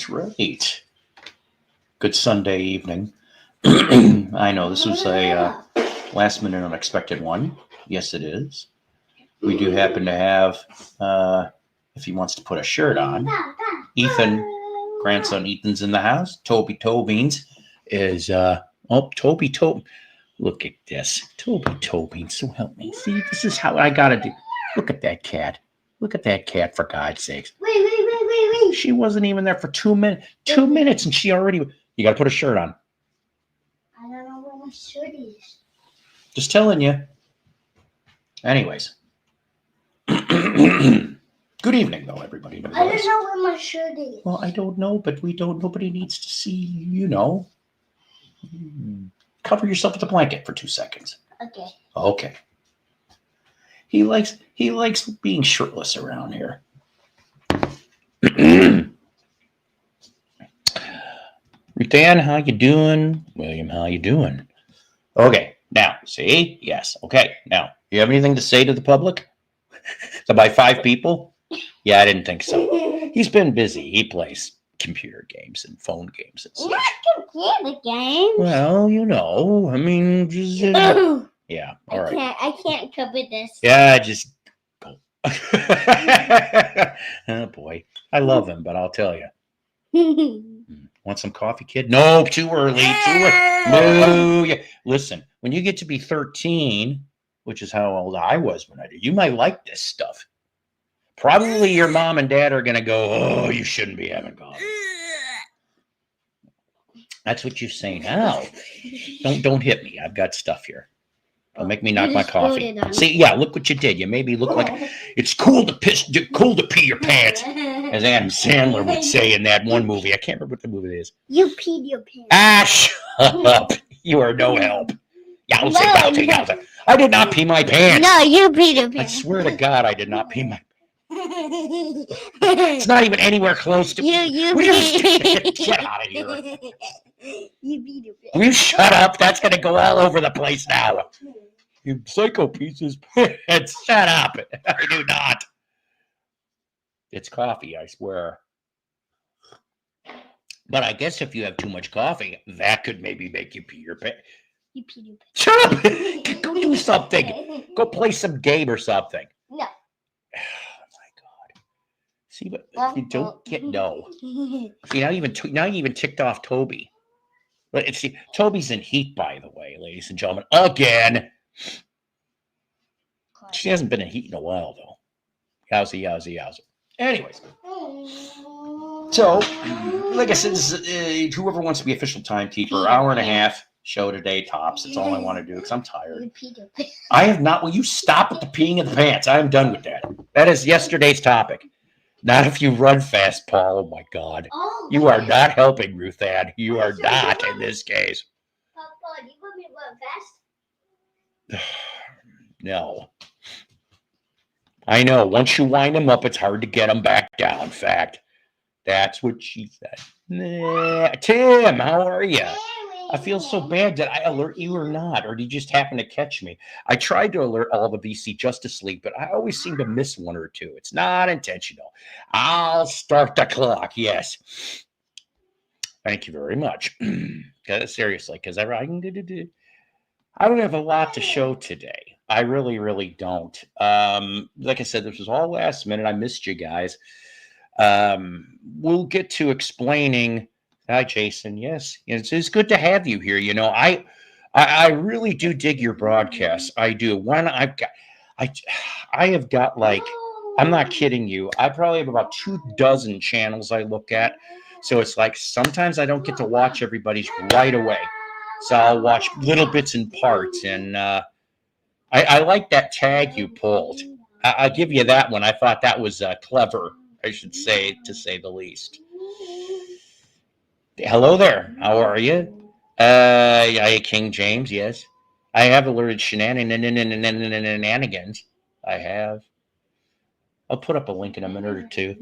That's right. Good Sunday evening. I know this was a last minute unexpected one. Yes, it is. We do happen to have, if he wants to put a shirt on, Ethan, grandson Ethan's in the house. Toby Tobines is, Toby. Look at this. Toby Tobines, so help me. See, this is how I got to do. Look at that cat. Look at that cat, for God's sakes. Wait. She wasn't even there for 2 minutes. 2 minutes, and she already. You got to put a shirt on. I don't know what my shirt is. Just telling you. Anyways. Good evening, though, everybody. I don't know where my shirt is. Well, I don't know, but we don't. Nobody needs to see. You know. Cover yourself with a blanket for 2 seconds. Okay. Okay. He likes being shirtless around here. Dan, how you doing? William, how you doing? Okay, now, see? Yes, okay. Now, you have anything to say to the public? By 5 people? Yeah, I didn't think so. He's been busy. He plays computer games and phone games and such. Not computer games. Well, you know, I mean, just, yeah, all right. I can't cover this. Yeah, just go. Oh, boy. I love him, but I'll tell you. Want some coffee, kid? No, too early. No. Yeah. Listen, when you get to be 13, which is how old I was when I did, you might like this stuff. Probably your mom and dad are going to go, oh, you shouldn't be having coffee. That's what you say now. Don't hit me. I've got stuff here. Don't make me knock my coffee. See, yeah, look what you did. You made me look like it's cool to pee your pants, as Adam Sandler would say in that one movie. I can't remember what the movie is. You peed your pants. Ah, shut up. You are no help. Yowza. I did not pee my pants. No, you peed your pants. I swear to God, I did not pee my pants. It's not even anywhere close to. Get out of here. You peed your pants. Will you shut up? That's going to go all over the place now. You psycho pieces. Shut up. I do not. It's coffee, I swear. But I guess if you have too much coffee, that could maybe make you pee your pants. You peed your pants. Shut up. Go do something. Go play some game or something. No. Oh, my God. See, but you don't get no. See, now you even ticked off Toby. But see, Toby's in heat, by the way, ladies and gentlemen. Again. She hasn't been in heat in a while, though. Yowza. Anyways. So, like I said, whoever wants to be official timekeeper, hour and a half show today, tops. That's all I want to do because I'm tired. I have not. Will you stop with the peeing in the pants? I am done with that. That is yesterday's topic. Not if you run fast, Paul. Oh, my God. You are not helping, Ruth Ann. You are not in this case. Papa, you want me to run fast? No. I know. Once you wind them up, it's hard to get them back down. Fact. That's what she said. Tim, how are you? I feel so bad. Did I alert you or not? Or did you just happen to catch me? I tried to alert all the VC Justice League, but I always seem to miss one or two. It's not intentional. I'll start the clock. Yes. Thank you very much. Seriously, because I don't have a lot to show today. I really, really don't. Like I said, this was all last minute. I missed you guys. We'll get to explaining. Hi, Jason. Yes, it's good to have you here. You know, I really do dig your broadcasts. I do. I have got like, I'm not kidding you. I probably have about 24 channels I look at. So it's like sometimes I don't get to watch everybody's right away. So I'll watch little bits and parts. And I like that tag you pulled. I'll give you that one. I thought that was clever, I should say, to say the least. Hello there. How are you? King James, yes. I have alerted shenanigans. I have. I'll put up a link in a minute or two.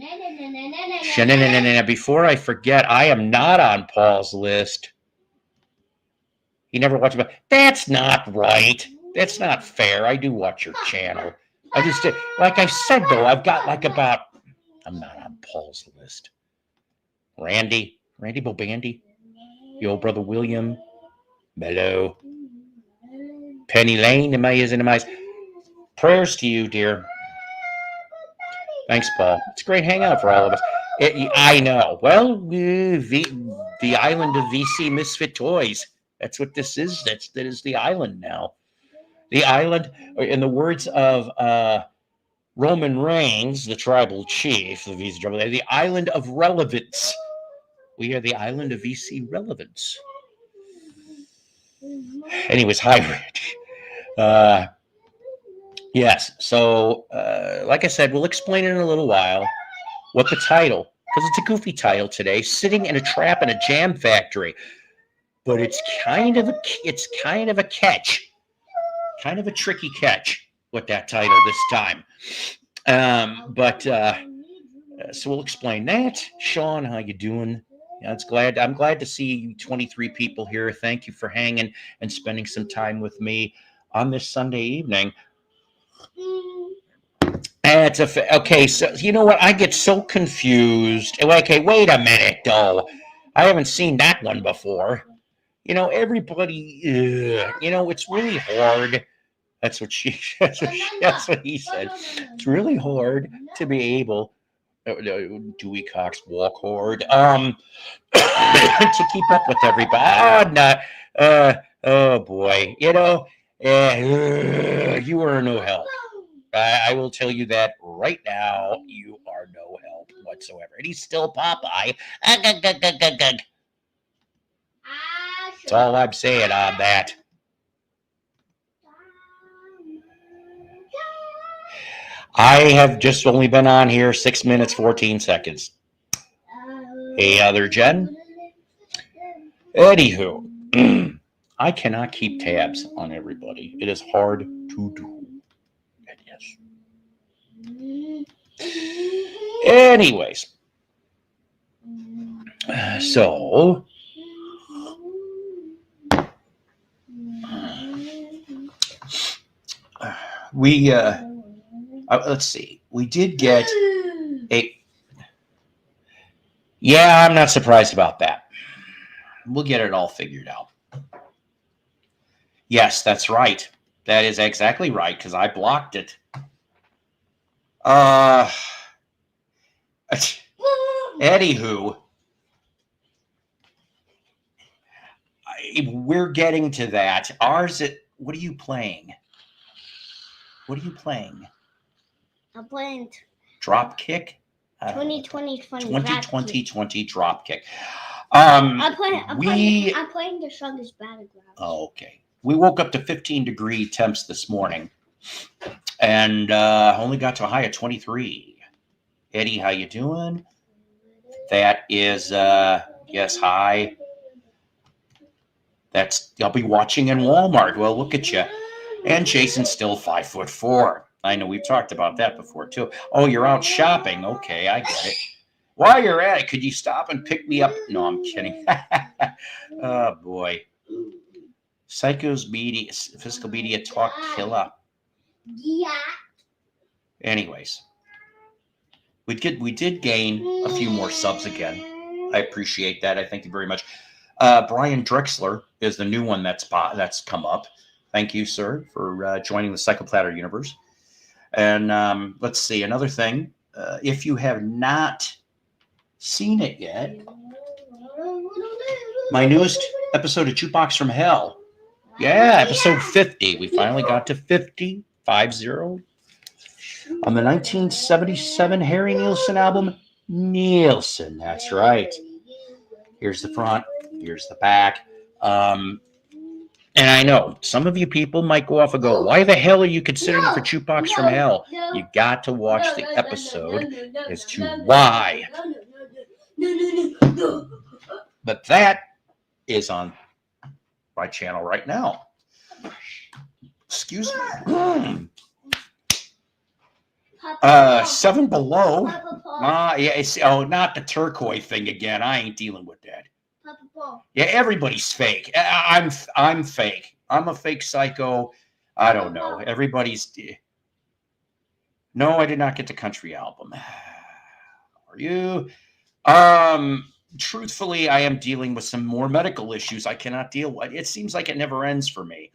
Before I forget, I am not on Paul's list. He never watched it. That's not right. That's not fair. I do watch your channel. I just did. Like I said, though, I've got like about... I'm not on Paul's list. Randy Bobandy, your brother William, Mello, Penny Lane, am I? Prayers to you, dear. Thanks, Paul. It's a great hangout for all of us. I know. Well, the island of VC Misfit Toys. That's what this is. That is the island now. The island, in the words of Roman Reigns, the tribal chief of VC Trouble, the island of relevance. We are the island of VC relevance. Anyways, hi, Rich. Yes. So, like I said, we'll explain in a little while what the title, because it's a goofy title today, "Sitting in a Trap in a Jam Factory," but it's kind of a catch, kind of a tricky catch with that title this time. So we'll explain that. Sean, how you doing? Yeah, I'm glad to see 23 people here. Thank you for hanging and spending some time with me on this Sunday evening. Okay. So you know what? I get so confused. Okay, wait a minute, though. I haven't seen that one before. Everybody. It's really hard. That's what she. That's what he said. It's really hard to be able. Dewey Cox walk hard. To keep up with everybody. Oh boy. You are no help. I will tell you that right now. You are no help whatsoever. And he's still Popeye. That's all I'm saying on that. I have just only been on here 6 minutes, 14 seconds. Hey, other Jen. Anywho, I cannot keep tabs on everybody. It is hard to do. Anyways, so we let's see. We did get a. Yeah, I'm not surprised about that. We'll get it all figured out. Yes, that's right. That is exactly right, because I blocked it. Anywho, we're getting to that. What are you playing? What are you playing? I'm playing Dropkick? 2020 Dropkick. I'm playing the strongest battlegrounds. Oh, okay. We woke up to 15-degree temps this morning, and only got to a high of 23. Eddie, how you doing? That is yes, hi. I'll be watching in Walmart. Well, look at you. And Jason's still 5'4". I know we've talked about that before too. Oh, you're out shopping. Okay, I get it. While you're at it, could you stop and pick me up? No, I'm kidding. Oh boy. Psycho's media, physical media talk killer. Yeah. Anyways, we did gain a few more subs again. I appreciate that. I thank you very much. Brian Drexler is the new one that's come up. Thank you, sir, for joining the Psycho Platter universe. And let's see, another thing. If you have not seen it yet, my newest episode of Jukebox from Hell. Yeah, episode 50. We finally got to 50, 50, on the 1977 Harry Nilsson album, Nilsson. That's right. Here's the front. Here's the back. And I know some of you people might go off and go, why the hell are you considering it for Jukebox from Hell? You got to watch the episode as to why. But that is on my channel right now. Excuse me. 7 Below. Not the turquoise thing again. I ain't dealing with that. Yeah, everybody's fake. I'm fake. I'm a fake psycho. I don't know. Everybody's. No, I did not get the country album. How are you? truthfully, I am dealing with some more medical issues I cannot deal with. It seems like it never ends for me.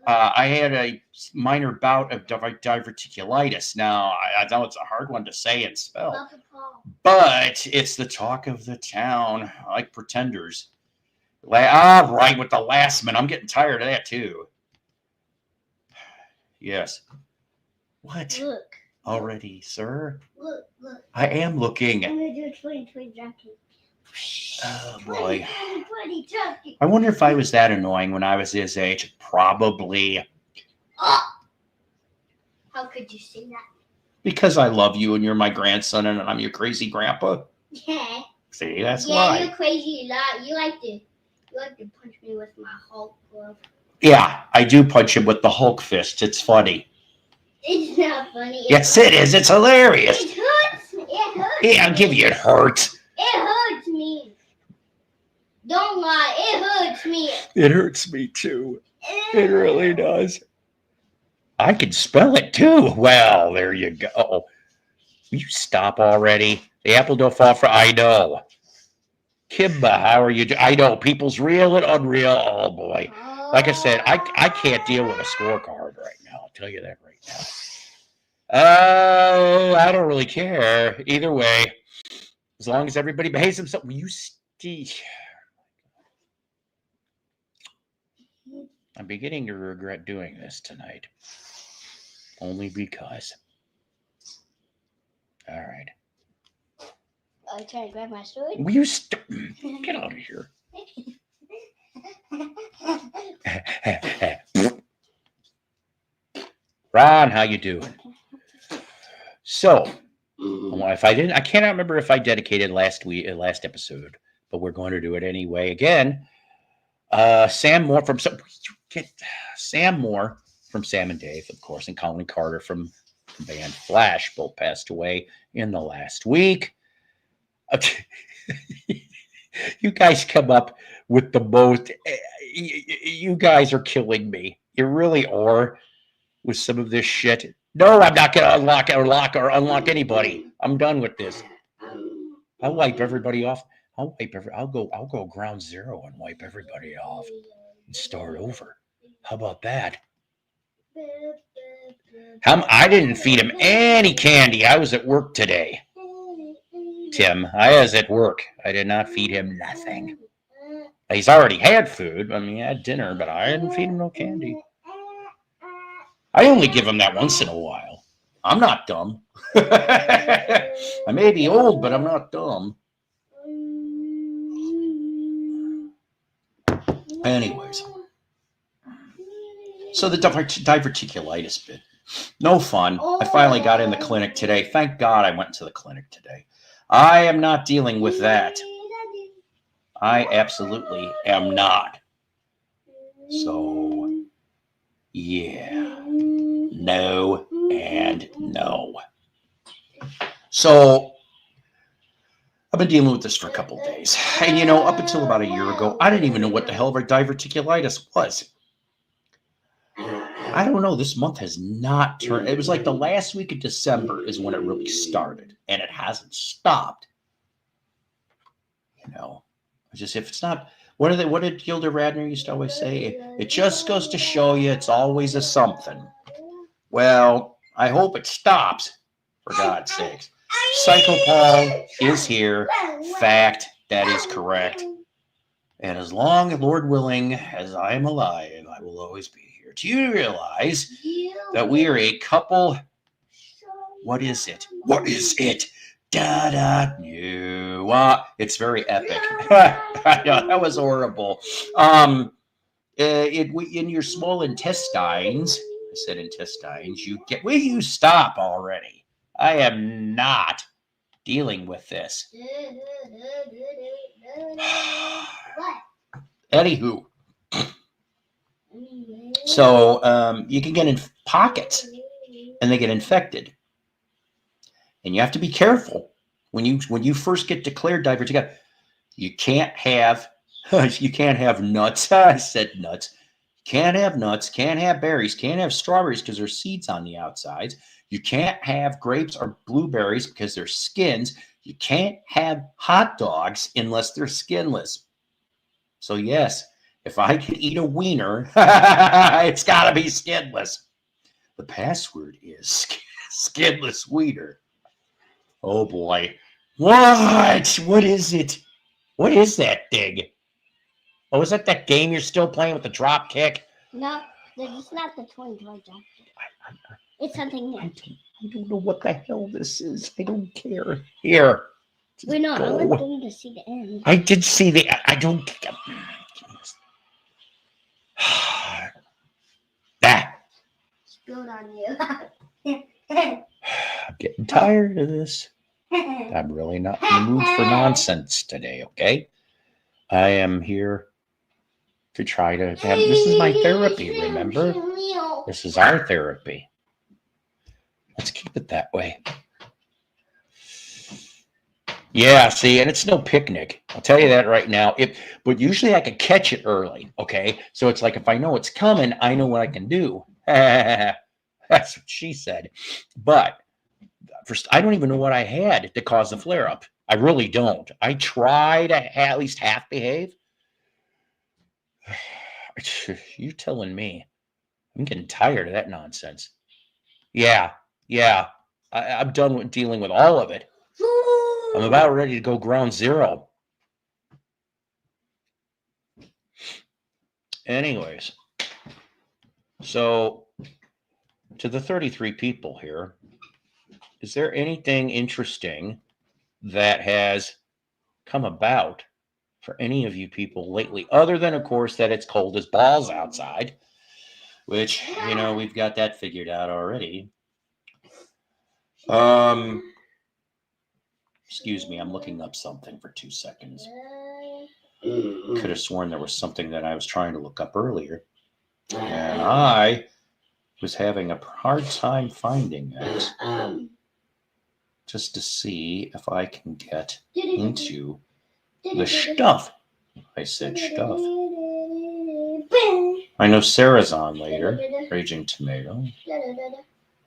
I had a minor bout of diverticulitis. Now, I know it's a hard one to say and spell, but it's the talk of the town, like pretenders. Right, with the last man. I'm getting tired of that too. Yes. What? Look. Already, sir? Look. I am looking. I'm gonna do a 2020 jacket. Oh boy. 2020 jacket. I wonder if I was that annoying when I was his age. Probably. Oh! How could you say that? Because I love you and you're my grandson and I'm your crazy grandpa. Yeah. See, that's Yeah, why. you're crazy a lot. You like to punch me with my Hulk glove. Yeah, I do punch him with the Hulk fist. It's funny. It's not funny. Yes, it is. It's hilarious. It hurts me. It hurts. Yeah, I'll give you. It hurts. It hurts me. Don't lie. It hurts me. It hurts me too. It really does. I can spell it too. Well, there you go. Will you stop already? The apple don't fall for. I know. Kimba, how are you? I know people's real and unreal. Oh boy. Like I said, I can't deal with a scorecard right now. I'll tell you that right now. Oh, I don't really care. Either way, as long as everybody behaves themselves. Will you I'm beginning to regret doing this tonight. Only because. All right. I'm trying to grab my sword. Will you get out of here? Ron, how you doing? So, if I didn't, I cannot remember if I dedicated last episode, but we're going to do it anyway. Again, Sam Moore from Sam and Dave, of course, and Colin Carter from the band Flash both passed away in the last week. You guys come up with the most. You guys are killing me. You really are with some of this shit. No, I'm not going to unlock anybody. I'm done with this. I'll wipe everybody off. I'll go ground zero and wipe everybody off and start over. How about that? I didn't feed him any candy. I was at work today. Tim, I was at work. I did not feed him nothing. He's already had food. I mean, he had dinner, but I didn't feed him no candy. I only give him that once in a while. I'm not dumb. I may be old, but I'm not dumb. Anyways. So the diverticulitis bit. No fun. I finally got in the clinic today. Thank God I went to the clinic today. I am not dealing with that. I absolutely am not. So, yeah. No and no. So, I've been dealing with this for a couple of days. And up until about a year ago, I didn't even know what the hell diverticulitis was. I don't know. This month has not turned. It was like the last week of December is when it really started, and it hasn't stopped. Just if it's not. What did Gilda Radner used to always say? It just goes to show you it's always a something. Well, I hope it stops, for God's sakes. Psycho Paul is here. Fact, that is correct. And as long, Lord willing, as I am alive, I will always be here. Do you realize that we are a couple? What is it? What is it? It's very epic. I know, that was horrible. In your small intestines, I said intestines, you get. Will you stop already? I am not dealing with this. Anywho, so you can get in pockets, and they get infected. And you have to be careful when you first get declared diverticulitis. You can't have nuts. I said nuts. Can't have nuts. Can't have berries. Can't have strawberries because there's seeds on the outsides. You can't have grapes or blueberries because there's skins. You can't have hot dogs unless they're skinless. So yes, if I could eat a wiener, it's got to be skinless. The password is skinless wiener. Oh boy. What? What is it? What is that thing? Oh, is that game you're still playing with the drop kick? No, it's not the 20 drop kick. It's something new. I don't know what the hell this is. I don't care. Here. Wait, no, I want them to see the end. I did see the. I don't. That. Spilled on you. I'm getting tired of this. I'm really not in the mood for nonsense today, okay? I am here to try to have. This is my therapy, remember? This is our therapy. Let's keep it that way. Yeah, see, and it's no picnic. I'll tell you that right now. But usually I can catch it early, okay? So it's like if I know it's coming, I know what I can do. That's what she said. But first, I don't even know what I had to cause the flare-up. I really don't. I try to at least half behave. You're telling me. I'm getting tired of that nonsense. Yeah. I'm done with dealing with all of it. I'm about ready to go ground zero. Anyways, so to the 33 people here, is there anything interesting that has come about for any of you people lately, other than, of course, that it's cold as balls outside, which, we've got that figured out already. Excuse me, I'm looking up something for 2 seconds. Could have sworn there was something that I was trying to look up earlier, and I was having a hard time finding it, just to see if I can get into the stuff. I said stuff. I know Sarah's on later, Raging Tomato.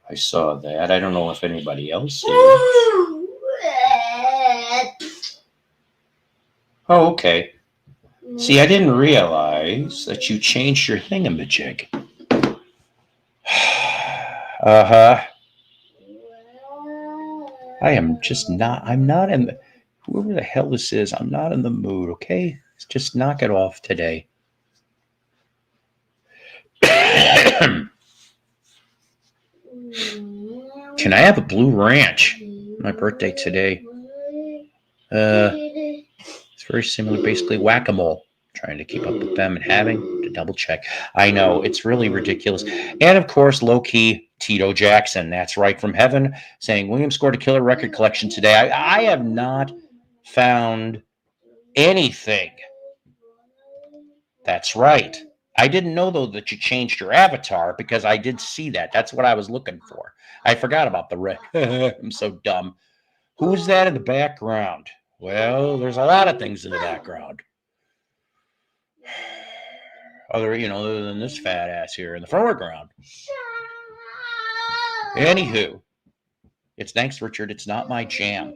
I saw that. I don't know if anybody else is. Oh, okay. See, I didn't realize that you changed your thingamajig. I am just not, I'm not in the, whoever the hell this is, I'm not in the mood, okay? Let's just knock it off today. Can I have a blue ranch? My birthday today. It's very similar, basically whack-a-mole. Trying to keep up with them and having to double check. I know, it's really ridiculous. And of course, low-key Tito Jackson. That's right from heaven, saying William scored a killer record collection today. I have not found anything. That's right. I didn't know, though, that you changed your avatar, because I did see that. That's what I was looking for. I forgot about the Rick. I'm so dumb. Who's that in the background? Well, there's a lot of things in the background. Other than this fat ass here in the foreground. Anywho, it's thanks, Richard. It's not my jam.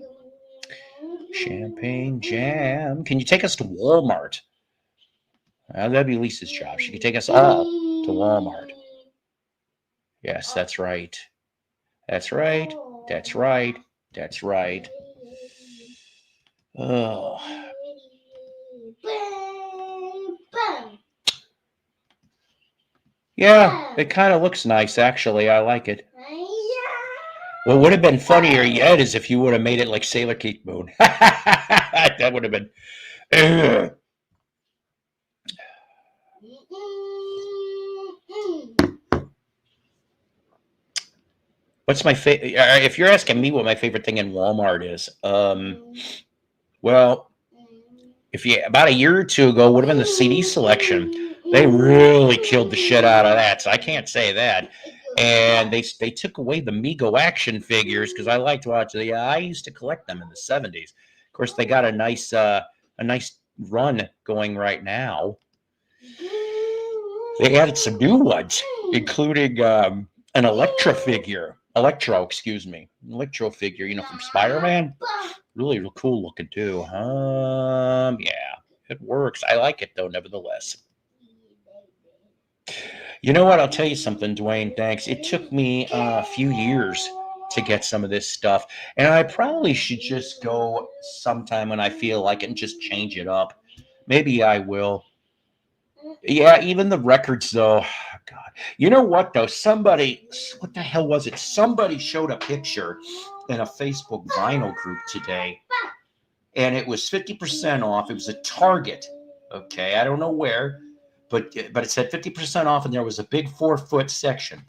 Champagne jam. Can you take us to Walmart? That'd be Lisa's job. She could take us all to Walmart. Yes, that's right. That's right. That's right. That's right. Oh. Yeah, it kind of looks nice, actually. I like it. What would have been funnier yet is if you would have made it like Sailor Keith Moon. That would have been... What's my favorite? If you're asking me what my favorite thing in Walmart is, well, about a year or two ago would have been the CD selection. They really killed the shit out of that, so I can't say that. And they took away the Mego action figures because I liked watching. I used to collect them in the 70s. Of course, they got a nice run going right now. They added some new ones, including an Electro figure, from Spider-Man. Really cool looking too. Yeah, it works. I like it though, nevertheless. You know what? I'll tell you something, Dwayne. Thanks. It took me a few years to get some of this stuff, and I probably should just go sometime when I feel like it and just change it up. Maybe I will. Yeah, even the records though. God, you know what though? Somebody, what the hell was it? Somebody showed a picture in a Facebook vinyl group today, and it was 50% off. It was a Target. Okay, I don't know where, but it said 50% off, and there was a big 4-foot section.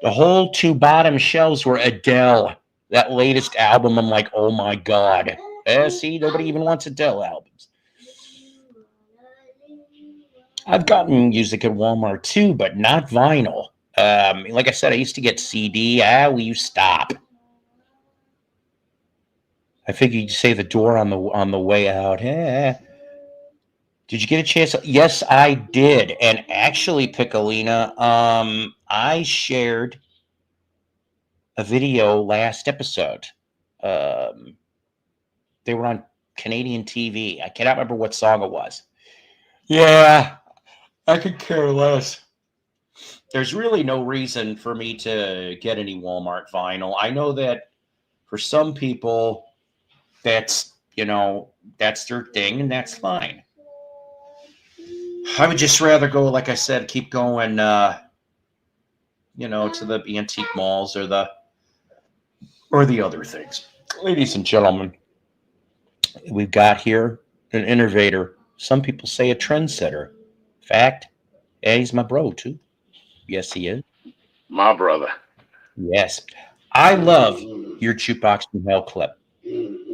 The whole two bottom shelves were Adele, that latest album. I'm like, oh my god. See, nobody even wants Adele albums. I've gotten music at Walmart too, but not vinyl. Like I said, I used to get CD. Will you stop? I figured you'd say the door on the way out. Did you get a chance? Yes, I did. And actually, Piccolina, I shared a video last episode. They were on Canadian TV. I cannot remember what song it was. Yeah, I could care less. There's really no reason for me to get any Walmart vinyl. I know that for some people, that's that's their thing, and that's fine. I would just rather go, like I said, keep going, to the antique malls or the other things. Ladies and gentlemen, we've got here an innovator. Some people say a trendsetter. Fact, yeah, he's my bro too. Yes, he is. My brother. Yes. I love your Jukebox from Hell clip.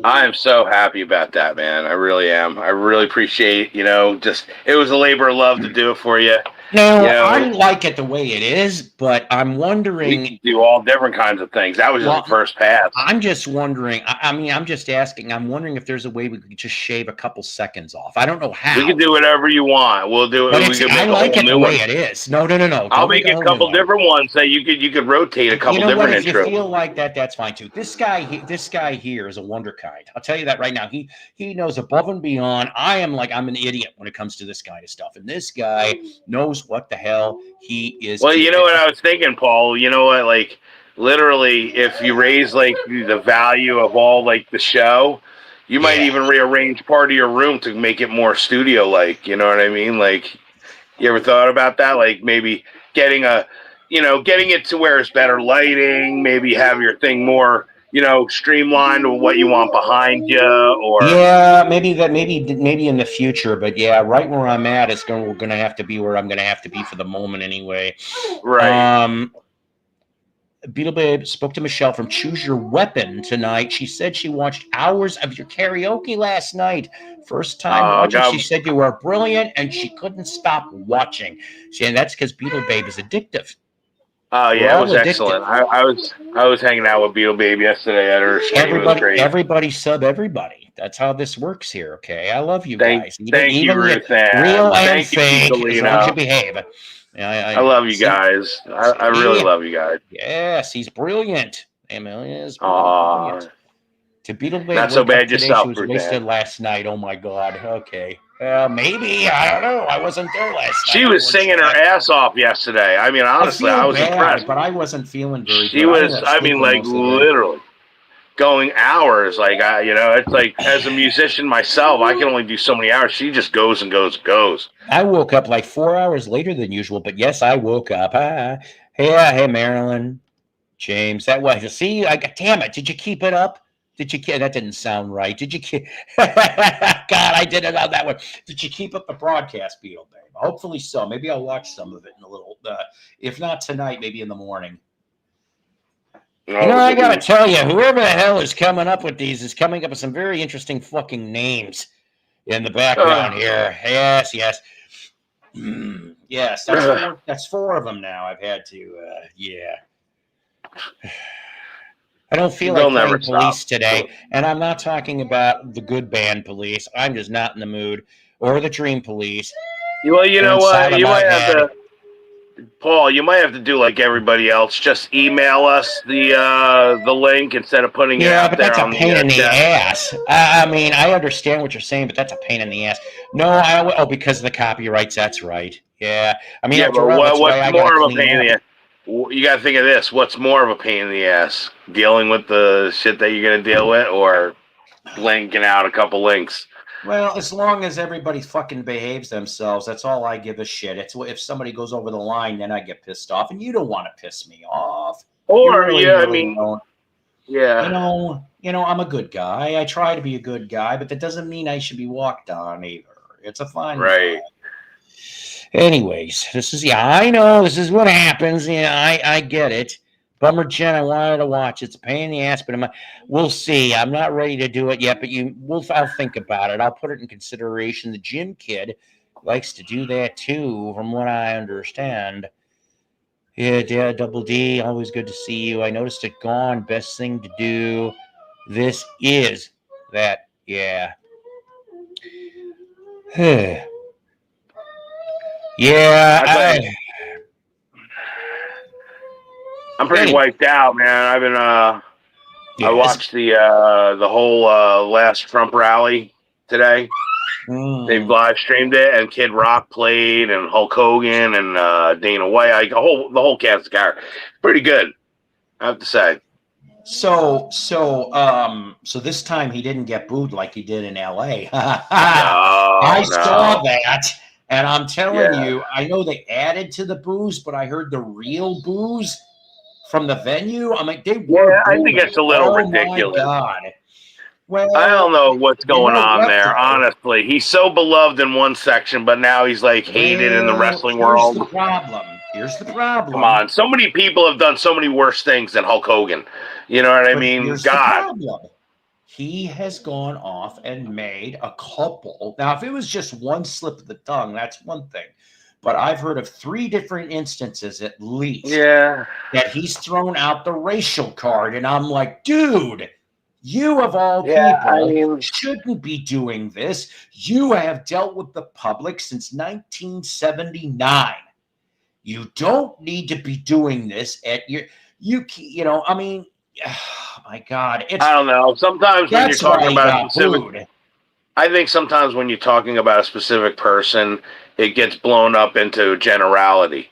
I am so happy about that, man. I really am. I really appreciate, just it was a labor of love to do it for you. No, I like it the way it is, but I'm wondering. We can do all different kinds of things. That was just the first pass. I'm just wondering. I'm just asking. I'm wondering if there's a way we could just shave a couple seconds off. I don't know how. We can do whatever you want. We'll do it. But I like it the way it is. No. I'll make a couple different ones that you could rotate a couple different intros. If you feel like that, that's fine too. This guy here is a wonder kind. I'll tell you that right now. He knows above and beyond. I'm an idiot when it comes to this kind of stuff, and this guy knows what the hell he is. Well, you know what I was thinking, Paul? You know what? Like, literally, if you raise, the value of all, the show, you might even rearrange part of your room to make it more studio-like. You know what I mean? Like, you ever thought about that? Like, maybe getting it to where it's better lighting, maybe have your thing more streamlined with what you want behind you, or maybe in the future. But yeah, right where I'm at is we're going to have to be where I'm going to have to be for the moment anyway. Right. Beetle Babe spoke to Michelle from Choose Your Weapon tonight. She said she watched hours of your karaoke last night. First time watching. She said you were brilliant, and she couldn't stop watching. And that's because Beetle Babe is addictive. Oh yeah, it was excellent. I was hanging out with Beetle Babe yesterday at her stream. It was great. Everybody sub everybody. That's how this works here. Okay, I love you guys. Thank you, Ruth. Real and fake, as long as you behave. I love you guys. I really love you guys. Yes, he's brilliant. Amelia is brilliant. To Beetle Babe, not so bad yourself. She was wasted last night. Oh my God. Okay. Maybe, I don't know. I wasn't there last night. She was singing her ass off yesterday. I mean, honestly, I was impressed. But I wasn't feeling very good. She was, literally going hours. It's like, as a musician myself, I can only do so many hours. She just goes and goes and goes. I woke up 4 hours later than usual, but yes, I woke up. Hey, Marilyn, James, that was. See, damn it. Did you keep it up? That didn't sound right. Did you keep? God, I did it on that one. Did you keep up the broadcast, Beetle Babe? Hopefully so. Maybe I'll watch some of it in a little. If not tonight, maybe in the morning. I gotta tell you, whoever the hell is coming up with these is coming up with some very interesting fucking names in the background here. Yes. Yes, that's four of them now. I've had to. I don't feel like playing Police today, and I'm not talking about the good band Police. I'm just not in the mood, or the Dream Police. Well, you know what? You might have to. Paul, you might have to do like everybody else. Just email us the link instead of putting it Yeah, out but there that's a on pain the in the chat. ass. I mean, I understand what you're saying, but that's a pain in the ass. No, because of the copyrights. That's right. Yeah, I mean, Yeah, but after all, that's why what's I got to more of a clean pain in up. the ass? You got to think of this. What's more of a pain in the ass? Dealing with the shit that you're going to deal with, or blanking out a couple links? Well, as long as everybody fucking behaves themselves, that's all I give a shit. It's if somebody goes over the line, then I get pissed off, and you don't want to piss me off. You Or really, yeah, I really mean, don't. yeah, I'm a good guy. I try to be a good guy, but that doesn't mean I should be walked on either. It's a fine line. right. Anyways, I know this is what happens. Yeah, I get it. Bummer Jen, I wanted to watch. It's a pain in the ass, but we'll see. I'm not ready to do it yet, but I'll think about it. I'll put it in consideration. The gym kid likes to do that too, from what I understand. Yeah, Dad, Double D, always good to see you. I noticed it gone. Best thing to do. This is that. Yeah. yeah. I tell you, I'm pretty Anyway, wiped out, man. I've been I yes. watched the whole last Trump rally today. They Mm. live streamed it, and Kid Rock played, and Hulk Hogan, and Dana White, like the whole cast of characters. Pretty good, I have to say. So this time he didn't get booed like he did in L.A. I No, saw no, that, and I'm telling yeah, you, I know they added to the booze, but I heard the real booze from the venue. I'm like, they were yeah. I think booing. it's a little Oh my ridiculous. god! I don't Well, know what's you going know on what there. though? Honestly, he's so beloved in one section, but now he's like hated in the Well, wrestling here's the world. problem. Here's the Come problem. on, so many people have done so many worse things than Hulk Hogan. You know what I But mean? here's the God, problem. He has gone off and made a couple. Now, if it was just one slip of the tongue, that's one thing. But I've heard of 3 different instances at least yeah, that he's thrown out the racial card. And I'm like, dude, you of all yeah. I people mean, shouldn't be doing this. You have dealt with the public since 1979. You don't need to be doing this at I mean, oh my God, I don't know. Sometimes when you're that's why talking he about a got specific, booed. I think sometimes when you're talking about a specific person, it gets blown up into generality.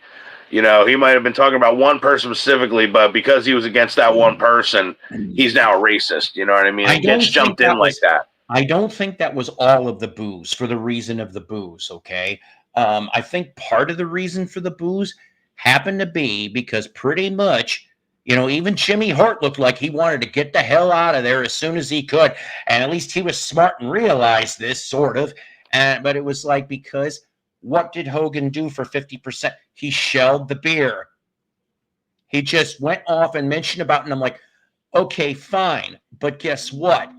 You know, he might have been talking about one person specifically, but because he was against that one person, he's now a racist. You know what I mean? I It gets don't think jumped in that like was that. I don't think that was all of the booze for the reason of the booze, okay? I think part of the reason for the booze happened to be because pretty much, even Jimmy Hart looked like he wanted to get the hell out of there as soon as he could. And at least he was smart and realized this, sort of. But it was like, because what did Hogan do for 50%? He shelled the beer. He just went off and mentioned about it, and I'm like, okay, fine. But guess what?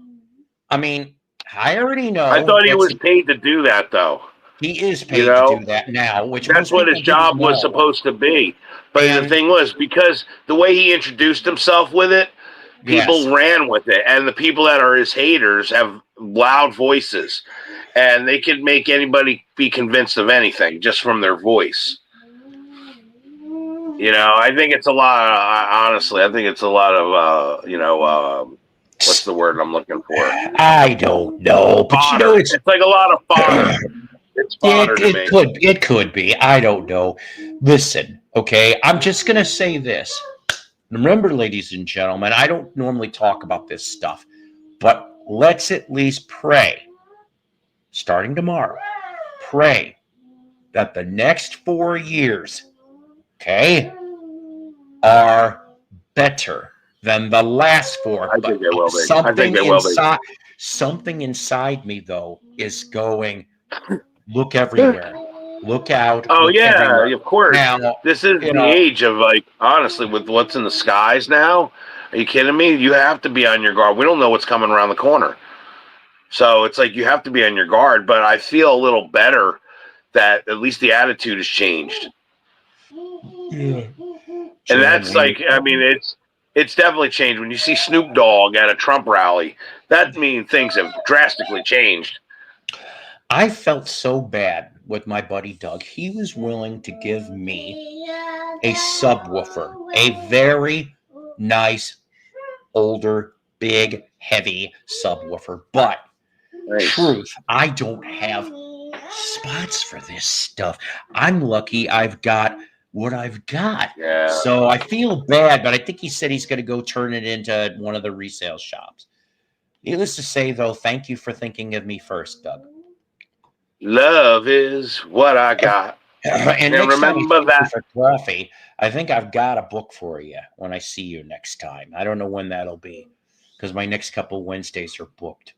I mean, I already I know thought he was paid to do that, though. he is You paid to know, do that now, which that's most what his people didn't job was know. supposed to be. But the And thing was, because the way he introduced himself with it, yes, people ran with it. And the people that are his haters have loud voices. And they can make anybody be convinced of anything just from their voice. You know, I think it's a lot. Honestly, I think it's a lot of, what's the word I'm looking for? I don't know, but Fodder. it's It's like a lot of fodder. It's fodder it to me. it could be. I don't know. Listen, okay, I'm just gonna say this. Remember, ladies and gentlemen, I don't normally talk about this stuff, but let's at least pray, starting tomorrow, pray that the next 4 years, okay, are better than the last 4. I think But they will be. I think something they will be. inside me though is going, look everywhere, look out, Oh look yeah, everywhere. of course. Now, This is you the know, age of, like, honestly, with what's in the skies now. Are you kidding me? You have to be on your guard. We don't know what's coming around the corner. So it's like you have to be on your guard, but I feel a little better that at least the attitude has changed. yeah, And Jen, that's like, I mean, it's definitely changed. When you see Snoop Dogg at a Trump rally, that means things have drastically changed. I felt so bad with my buddy Doug. He was willing to give me a subwoofer, a very nice, older, big, heavy subwoofer. But Nice. truth, I don't have spots for this stuff. I'm lucky I've got what I've got. Yeah. So I feel bad, but I think he said he's going to go turn it into one of the resale shops. Needless to say, though, thank you for thinking of me first, Doug. Love is what I got. And And next time I remember see you that. for coffee, I think I've got a book for you when I see you next time. I don't know when that'll be because my next couple Wednesdays are booked.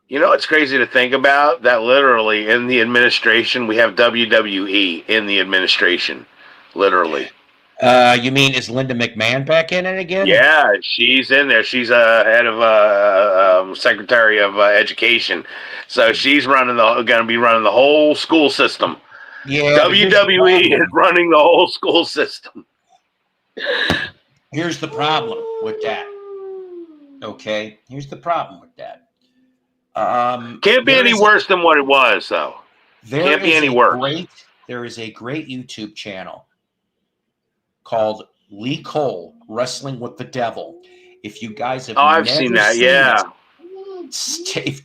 You know what's crazy to think about? That literally in the administration, we have WWE in the administration. Literally. You mean is Linda McMahon back in it again? Yeah, she's in there. She's head of Secretary of Education. So she's going to be running the whole school system. Yeah. but here's the WWE is problem. running the whole school system. Here's the problem with that. Okay. Here's the problem with that. Can't be any worse than what it was, though. Can't be any worse. There is a great YouTube channel called Lee Cole Wrestling with the Devil. If you guys have I've never seen that. Yeah.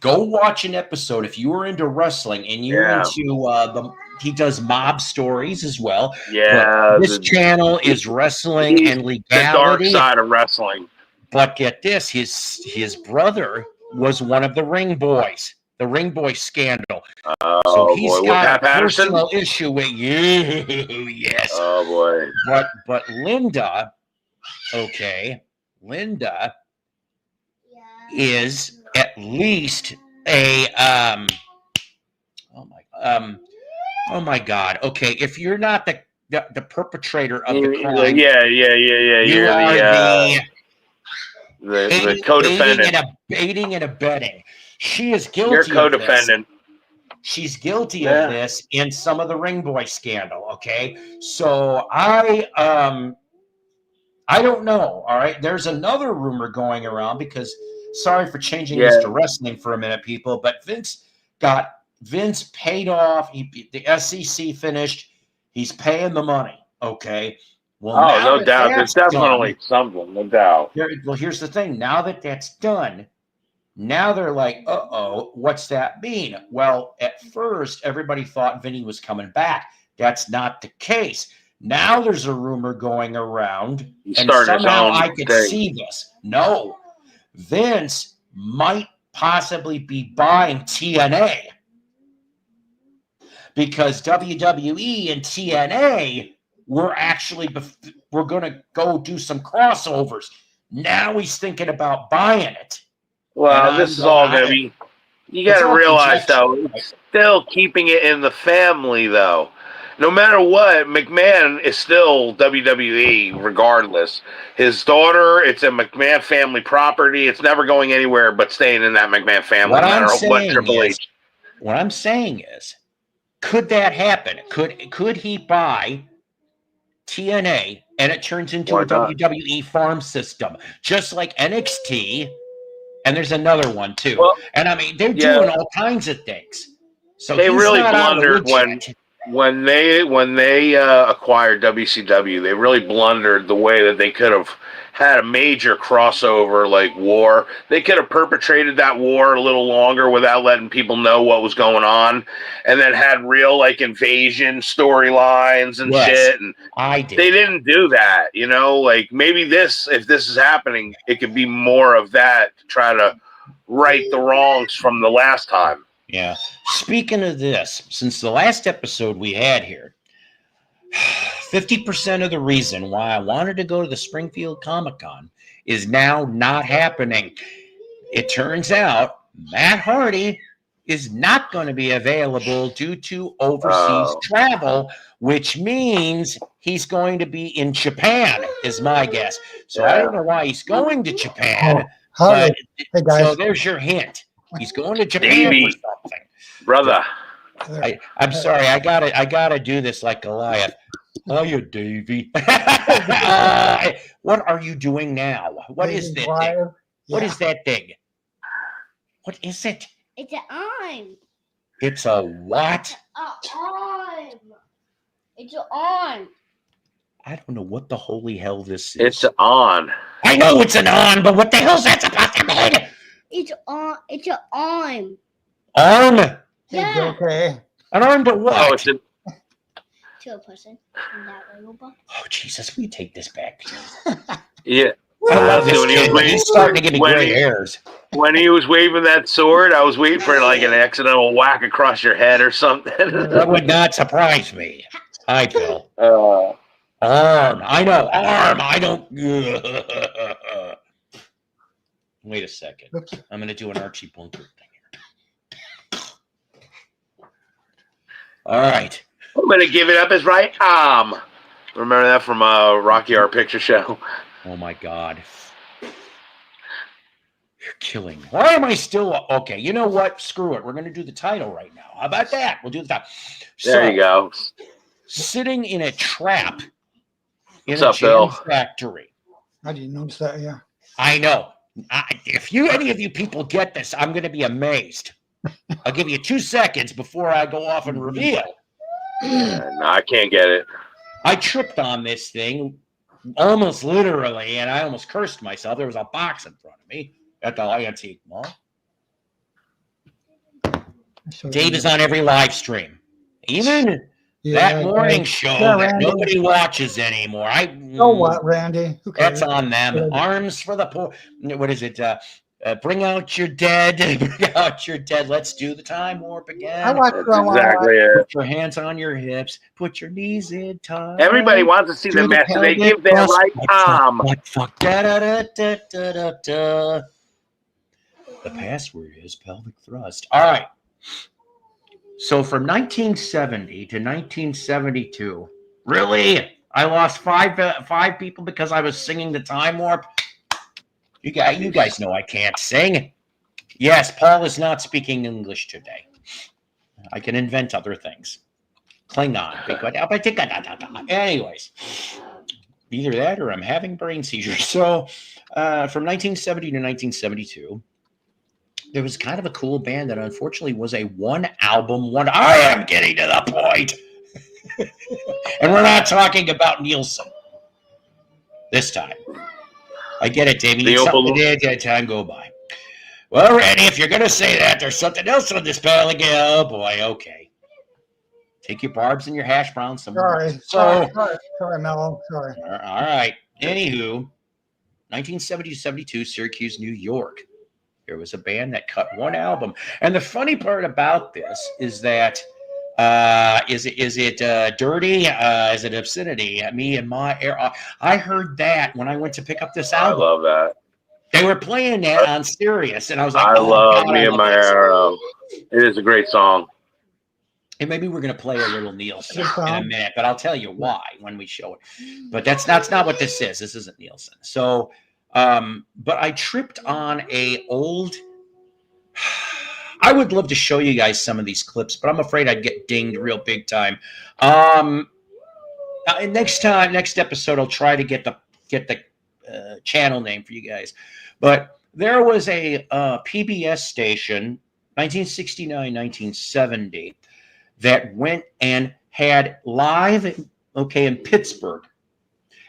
Go watch an episode if you are into wrestling and you're into he does mob stories as well. Yeah. But this channel is wrestling and legality. The dark side of wrestling. But get this, his brother was one of the Ring Boys, the Ring Boy scandal. So he's got a personal issue with you. Yes. Oh boy. But Linda, okay, Linda is at least a oh my God. Okay, if you're not the perpetrator of the crime, you are the co-defendant. Aiding and abetting. She is guilty. You're co-defendant. She's guilty of this in some of the Ring Boy scandal. Okay, so I don't know. All right, there's another rumor going around because sorry for changing this to wrestling for a minute, people, but Vince paid off. The SEC finished. He's paying the money. Okay. Well, no doubt. There's definitely something, no doubt. Well, here's the thing. Now that that's done, now they're like, uh-oh, what's that mean? Well, at first, everybody thought Vinny was coming back. That's not the case. Now there's a rumor going around, and somehow I could see this. No, Vince might possibly be buying TNA because WWE and TNA we're going to go do some crossovers. Now he's thinking about buying it. Well, this is all going to be, you got to realize, though, it's still keeping it in the family, though. No matter what, McMahon is still WWE, regardless. His daughter, it's a McMahon family property. It's never going anywhere but staying in that McMahon family, no matter what Triple H. What I'm saying is, could that happen? Could he buy TNA and it turns into a WWE farm system, just like NXT, and there's another one too. Well, and I mean, they're doing all kinds of things. So they really blundered when they acquired WCW. They really blundered the way that they could have had a major crossover like war. They could have perpetrated that war a little longer without letting people know what was going on, and then had real like invasion storylines and shit. And they didn't do that, you know. Like maybe if this is happening, it could be more of that to try to right the wrongs from the last time. Yeah. Speaking of this, since the last episode we had here, 50% of the reason why I wanted to go to the Springfield Comic-Con is now not happening. It turns out Matt Hardy is not going to be available due to overseas travel, which means he's going to be in Japan, is my guess. So I don't know why he's going to Japan. But, hey guys. So there's your hint. He's going to Japan for something. Brother. I'm sorry. I gotta do this like Goliath. Oh, you Davey. What are you doing now? What is that thing? What is that thing? What is it? It's an arm. It's a what? Arm. It's an arm. I don't know what the holy hell this is. It's on. I know it's an on, but what the hell's that supposed to mean? It's on. It's an arm. Arm? Yeah. Okay. An arm to what? Oh, it's an, To a person in that little box. Oh, Jesus, will you take this back? yeah. I love this When he was kid, but he's starting to give me when gray he- hairs. When he was waving that sword, I was waiting for like an accidental whack across your head or something. That would not surprise me. Hi, Phil. Uh, Arm. I know. Arm. I don't. Wait a second. Oops. I'm going to do an Archie Bunker thing here. All right. I'm gonna give it up his right arm. Remember that from Rocky Horror Picture Show? Oh, my God. You're killing me. Why am I still... Okay, you know what? Screw it. We're going to do the title right now. How about that? We'll do the title. There you go. Sitting in a trap in What's a up, jam Bill? factory. I didn't notice that. Yeah. I know. If any of you people get this, I'm going to be amazed. I'll give you 2 seconds before I go off and reveal. No, I can't get it. I tripped on this thing almost literally, and I almost cursed myself. There was a box in front of me at the antique mall. Dave is on every live stream. Even that morning show Yeah, that Randy. nobody watches anymore. So what, Randy? Who cares? That's on them. Yeah. Arms for the poor. What is it? Bring out your dead. Bring out your dead. Let's do the time warp again. I watch That's for a while. exactly it. Put your hands on your hips. Put your knees in time. Everybody wants to see the match, so they give their right arm. What fuck? Da, da, da, da, da, da, da. The password is pelvic thrust. All right. So from 1970 to 1972, really? I lost five people because I was singing the time warp. You guys know I can't sing. Yes, Paul is not speaking English today. I can invent other things. Klingon. Anyways, either that or I'm having brain seizures. So from 1970 to 1972, there was kind of a cool band that unfortunately was a one-album wonder. I am getting to the point. And we're not talking about Nielsen this time. I get it, David. You need something to do, time go by. Well, Randy, if you're going to say that, there's something else on this bell again. Oh, boy, okay. Take your barbs and your hash browns somewhere. Sorry, Mello. Sorry. All right. Anywho, 1970 to 72, Syracuse, New York. There was a band that cut one album. And the funny part about this is that is it dirty? Is it obscenity? Me and my air. I heard that when I went to pick up this I album. love that. They were playing that on Sirius, and I was like, I love God, Me and My this. Arrow. It is a great song. And maybe we're going to play a little Nielsen Good in a song. minute, but I'll tell you why when we show it. But that's not what this is. This isn't Nielsen. So, but I tripped on a old. I would love to show you guys some of these clips, but I'm afraid I'd get dinged real big time. Next episode, I'll try to get the channel name for you guys. But there was a PBS station, 1969, 1970, that went and had live, in Pittsburgh,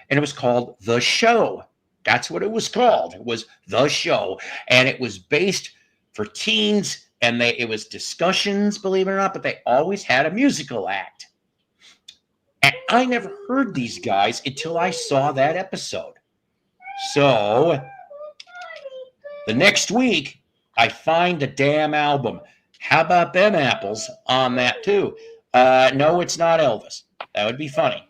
and it was called The Show. That's what it was called. It was The Show, and it was based for teens, and it was discussions, believe it or not, but they always had a musical act. And I never heard these guys until I saw that episode. So the next week, I find the damn album. How about them apples on that too? No, it's not Elvis. That would be funny.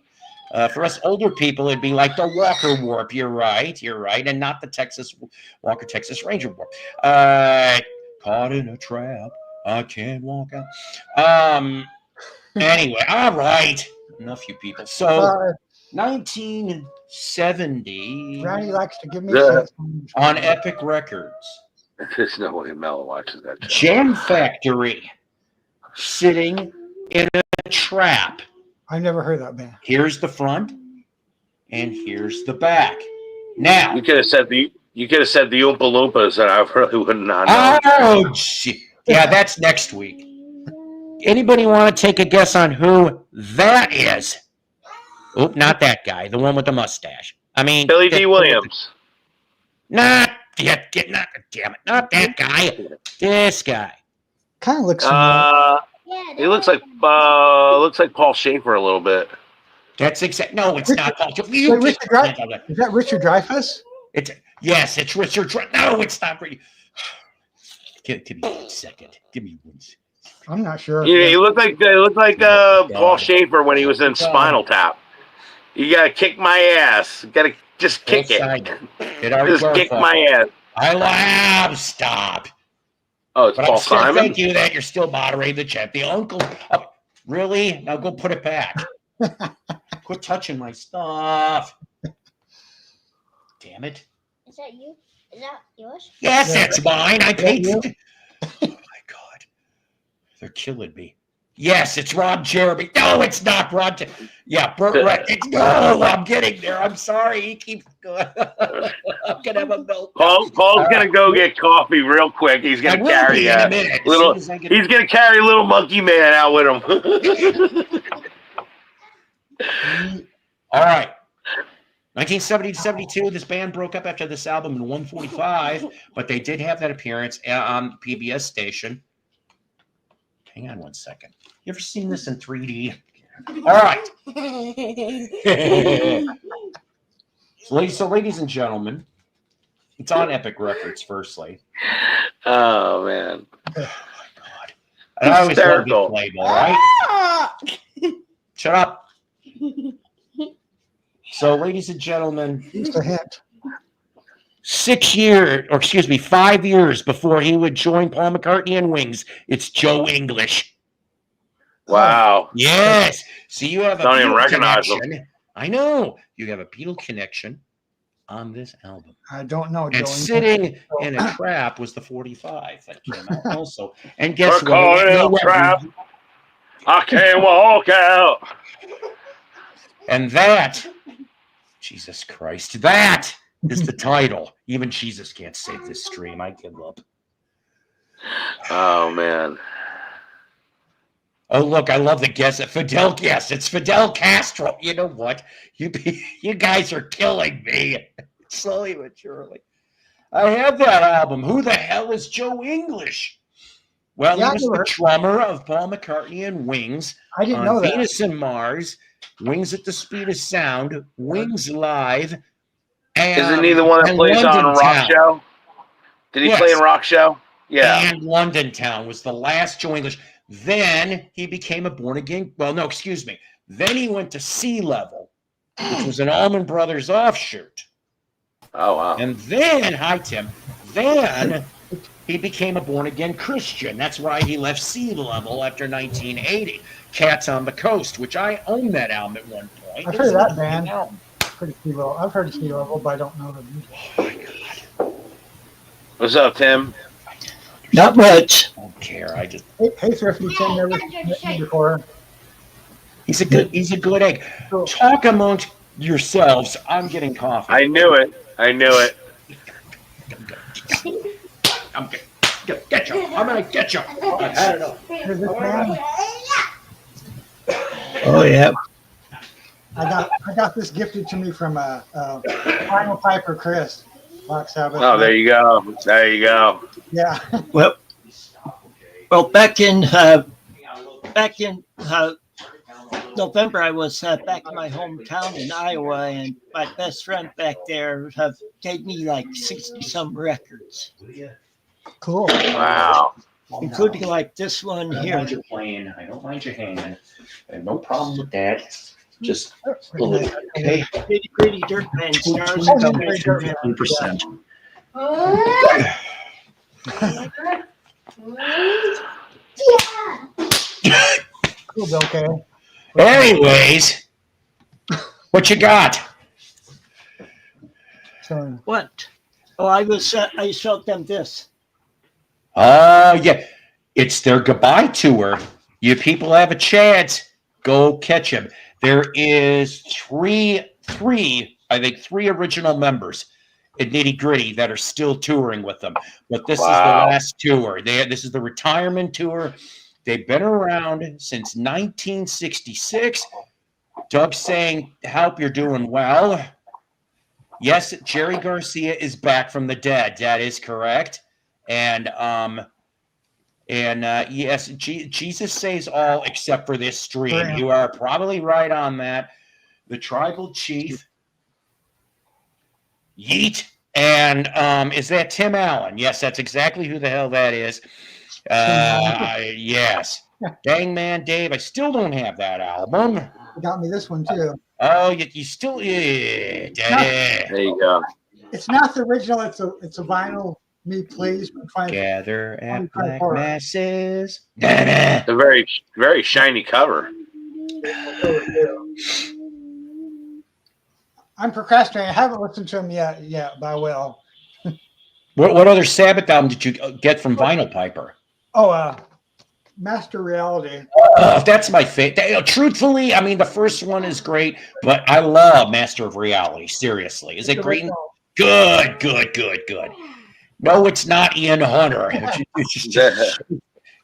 For us older people, it'd be like the Walker Warp. You're right, and not the Walker Texas Ranger Warp. Caught in a trap, I can't walk out. Anyway, all right. Enough, you people. So, 1970 Randy likes to give me Yeah. shit. on Epic Records, There's no way Mel watches that show. Jam Factory, sitting in a trap. I never heard that band. Here's the front, and here's the back. Now, You could have said the Oompa Loompas, and I really would not know. oh, shit. Yeah, that's next week. Anybody want to take a guess on who that is? Oop, not that guy. The one with the mustache. I mean, Billy D. Williams. Not damn it, not that guy. This guy. Kind of looks familiar. Yeah, He looks like Paul Schaefer a little bit. That's exact. No, it's not Paul. Wait, is that Richard Dreyfuss? Yes, it's Richard. No, it's not. Give me 1 second. Give me 1 second. I'm not sure. Yeah, he looked like Paul Schaefer when he was in Spinal Tap. You gotta kick my ass. You gotta just kick it. Just kick my ass. I laugh. Stop. Oh, it's But Paul I'm still Simon. thank you that you're still moderating the chat. The uncle. Oh, really? Now go put it back. Quit touching my stuff. Damn it. Is that you? Is that yours? Yes, Yeah. it's mine. I paid you? for it. Oh my God. They're killing me. Yes, it's Ron Jeremy. No, it's not Ron. Yeah, Burt Reck. No, I'm getting there. I'm sorry. He keeps going. I'm going to have a meltdown. Paul's gonna go get coffee real quick. He's gonna carry in a minute. little. He's gonna carry little monkey man out with him. All right. 1970 to 72, this band broke up after this album in 145, but they did have that appearance on the PBS station. Hang on 1 second. You ever seen this in 3D? All right. So, ladies and gentlemen, it's on Epic Records, firstly. Oh man. Oh, my God. And I always love the label, right? Shut up. So, ladies and gentlemen, Just a hint. 5 years before he would join Paul McCartney and Wings, it's Joe English. Wow. Yes. See, you have a Don't even Beatle recognize him. connection. I know. You have a Beatle connection on this album. I don't know, And Joey. Sitting in a Trap was the 45 that came out also. And guess We're calling what? a trap. I can't walk out. And that, Jesus Christ, that is the title. Even Jesus can't save this stream. I give up. Oh man. Oh, look, I love the guess. Fidel, yes, it's Fidel Castro. You know what? You guys are killing me. Slowly but surely. I have that album. Who the hell is Joe English? Well, Yeah, he was the drummer of Paul McCartney and Wings. I didn't on know that. Venus and Mars, Wings at the Speed of Sound, Wings Live, and Isn't he the one that plays London on Rock Town. Show? Did he Yes. play in Rock Show? Yeah. And London Town was the last Joe English. Then he became a born again. Well, no, excuse me. Then he went to Sea Level, which was an Allman Brothers offshoot. Oh wow. And then, hi Tim. Then he became a born again Christian. That's why he left Sea Level after 1980. Cats on the Coast, which I owned that album at one point. I've It heard was that an band. album. I've heard Sea Level, but I don't know the music. Oh my God. What's up, Tim? Not much. I don't care. I just Hey, Thrifty, Tim never met me before. he's a good egg. Talk amongst yourselves. I'm getting coffee. I knew it. I'm gonna get you. I'm gonna get you. I had enough. Here's this band. Oh yeah. I got this gifted to me from Final Piper Chris, Black Sabbath. Oh, there you go. There you go. Yeah. Well, back in November, I was back in my hometown in Iowa, and my best friend back there gave me like 60-some records, Cool. Wow. including like this one I don't here. mind you playing. I don't mind you hanging. I have no problem with that. Just okay. Pretty Gritty Dirt Band stars. 1%. Cool, Bill K. Anyways, what you got? So, What? Oh, I showed them this. Oh, yeah. It's their goodbye tour. You people have a chance. Go catch them. There is three original members in Nitty Gritty that are still touring with them. But this is the Wow. last tour. This is the retirement tour. They've been around since 1966. Doug saying, "Help, you're doing well." Yes, Jerry Garcia is back from the dead. That is correct. And yes, Jesus saves all except for this stream. Right. You are probably right on that. The tribal chief, Yeet. And is that Tim Allen? Yes, that's exactly who the hell that is. Yes. Dang man, Dave, I still don't have that album. You got me this one too. Oh, you still There you go. It's not the original. It's a vinyl. Me please. gather at 25 black horror. masses. It's a very, very shiny cover. I'm procrastinating. I haven't listened to them yet, but I will. What other Sabbath album did you get from Vinyl Piper? Oh, Master Reality. That's my favorite. Truthfully, I mean, the first one is great, but I love Master of Reality. Seriously. Is it great? Good. No, it's not Ian Hunter.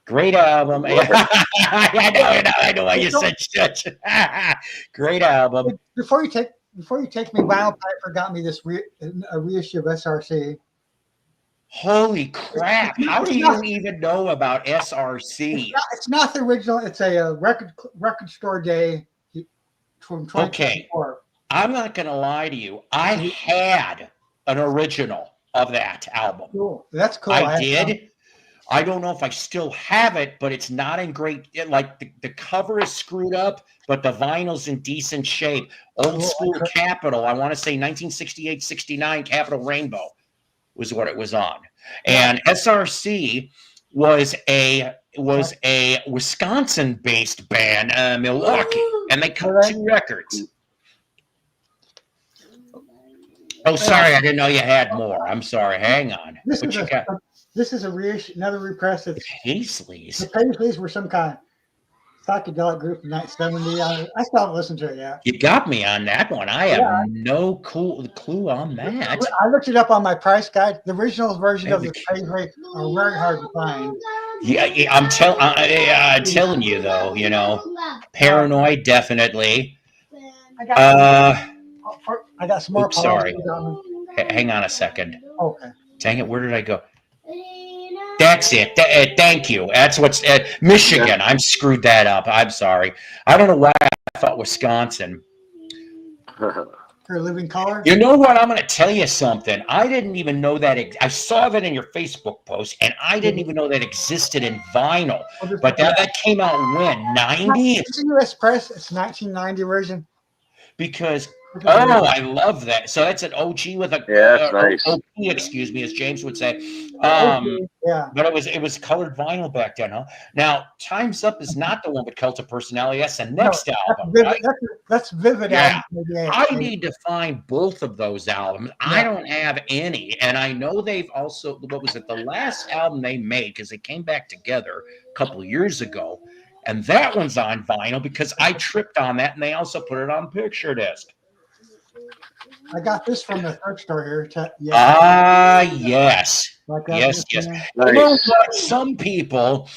Great album. I know why you said shit. Great album. Before you take me, Vinyl Piper got me this a reissue of SRC. Holy crap. How do you even know about SRC? It's not the original. It's a record store day from 2024. Okay. I'm not going to lie to you. I had an original of that album. Cool. That's cool. I did. I don't know if I still have it, but it's not in great. Like the cover is screwed up, but the vinyl's in decent shape. Old school Capitol. I want to say 1968-69 Capitol Rainbow was what it was on. And SRC was a Wisconsin-based band, Milwaukee, and they cut 2 records. Oh, sorry, I didn't know you had more. I'm sorry. Hang on. This is a reissue, another repress. It's Paisleys. The Paisleys were some kind of psychedelic group in 1970. I still haven't listened to it yet. You got me on that one. I have no clue on that. I looked it up on my price guide. The original version of the Paisley are very hard to find. Yeah, I'm telling you though, you know, Paranoid definitely. I got some more. Oops, sorry. Hang on a second. Okay. Dang it, where did I go? That's it. Thank you. That's what's Michigan. I'm screwed that up. I'm sorry. I don't know why I thought Wisconsin. For a living color. You know what? I'm going to tell you something. I didn't even know that. I saw that in your Facebook post, and I didn't even know that existed in vinyl. But that came out when? 90? It's a U.S. press. It's 1990 version. Because I love that. So that's an OG with a nice. OP, excuse me, as James would say. Yeah. But it was colored vinyl back then, huh? Now, Time's Up is not the one with Cult of Personality. That's the next album. That's Vivid. Yeah. Album. I need to find both of those albums. I don't have any. And I know they've also, what was it, the last album they made, because they came back together a couple of years ago. And that one's on vinyl because I tripped on that, and they also put it on picture disc. I got this from the thrift store here. Yes. Yes. Nice. You know what? Some people,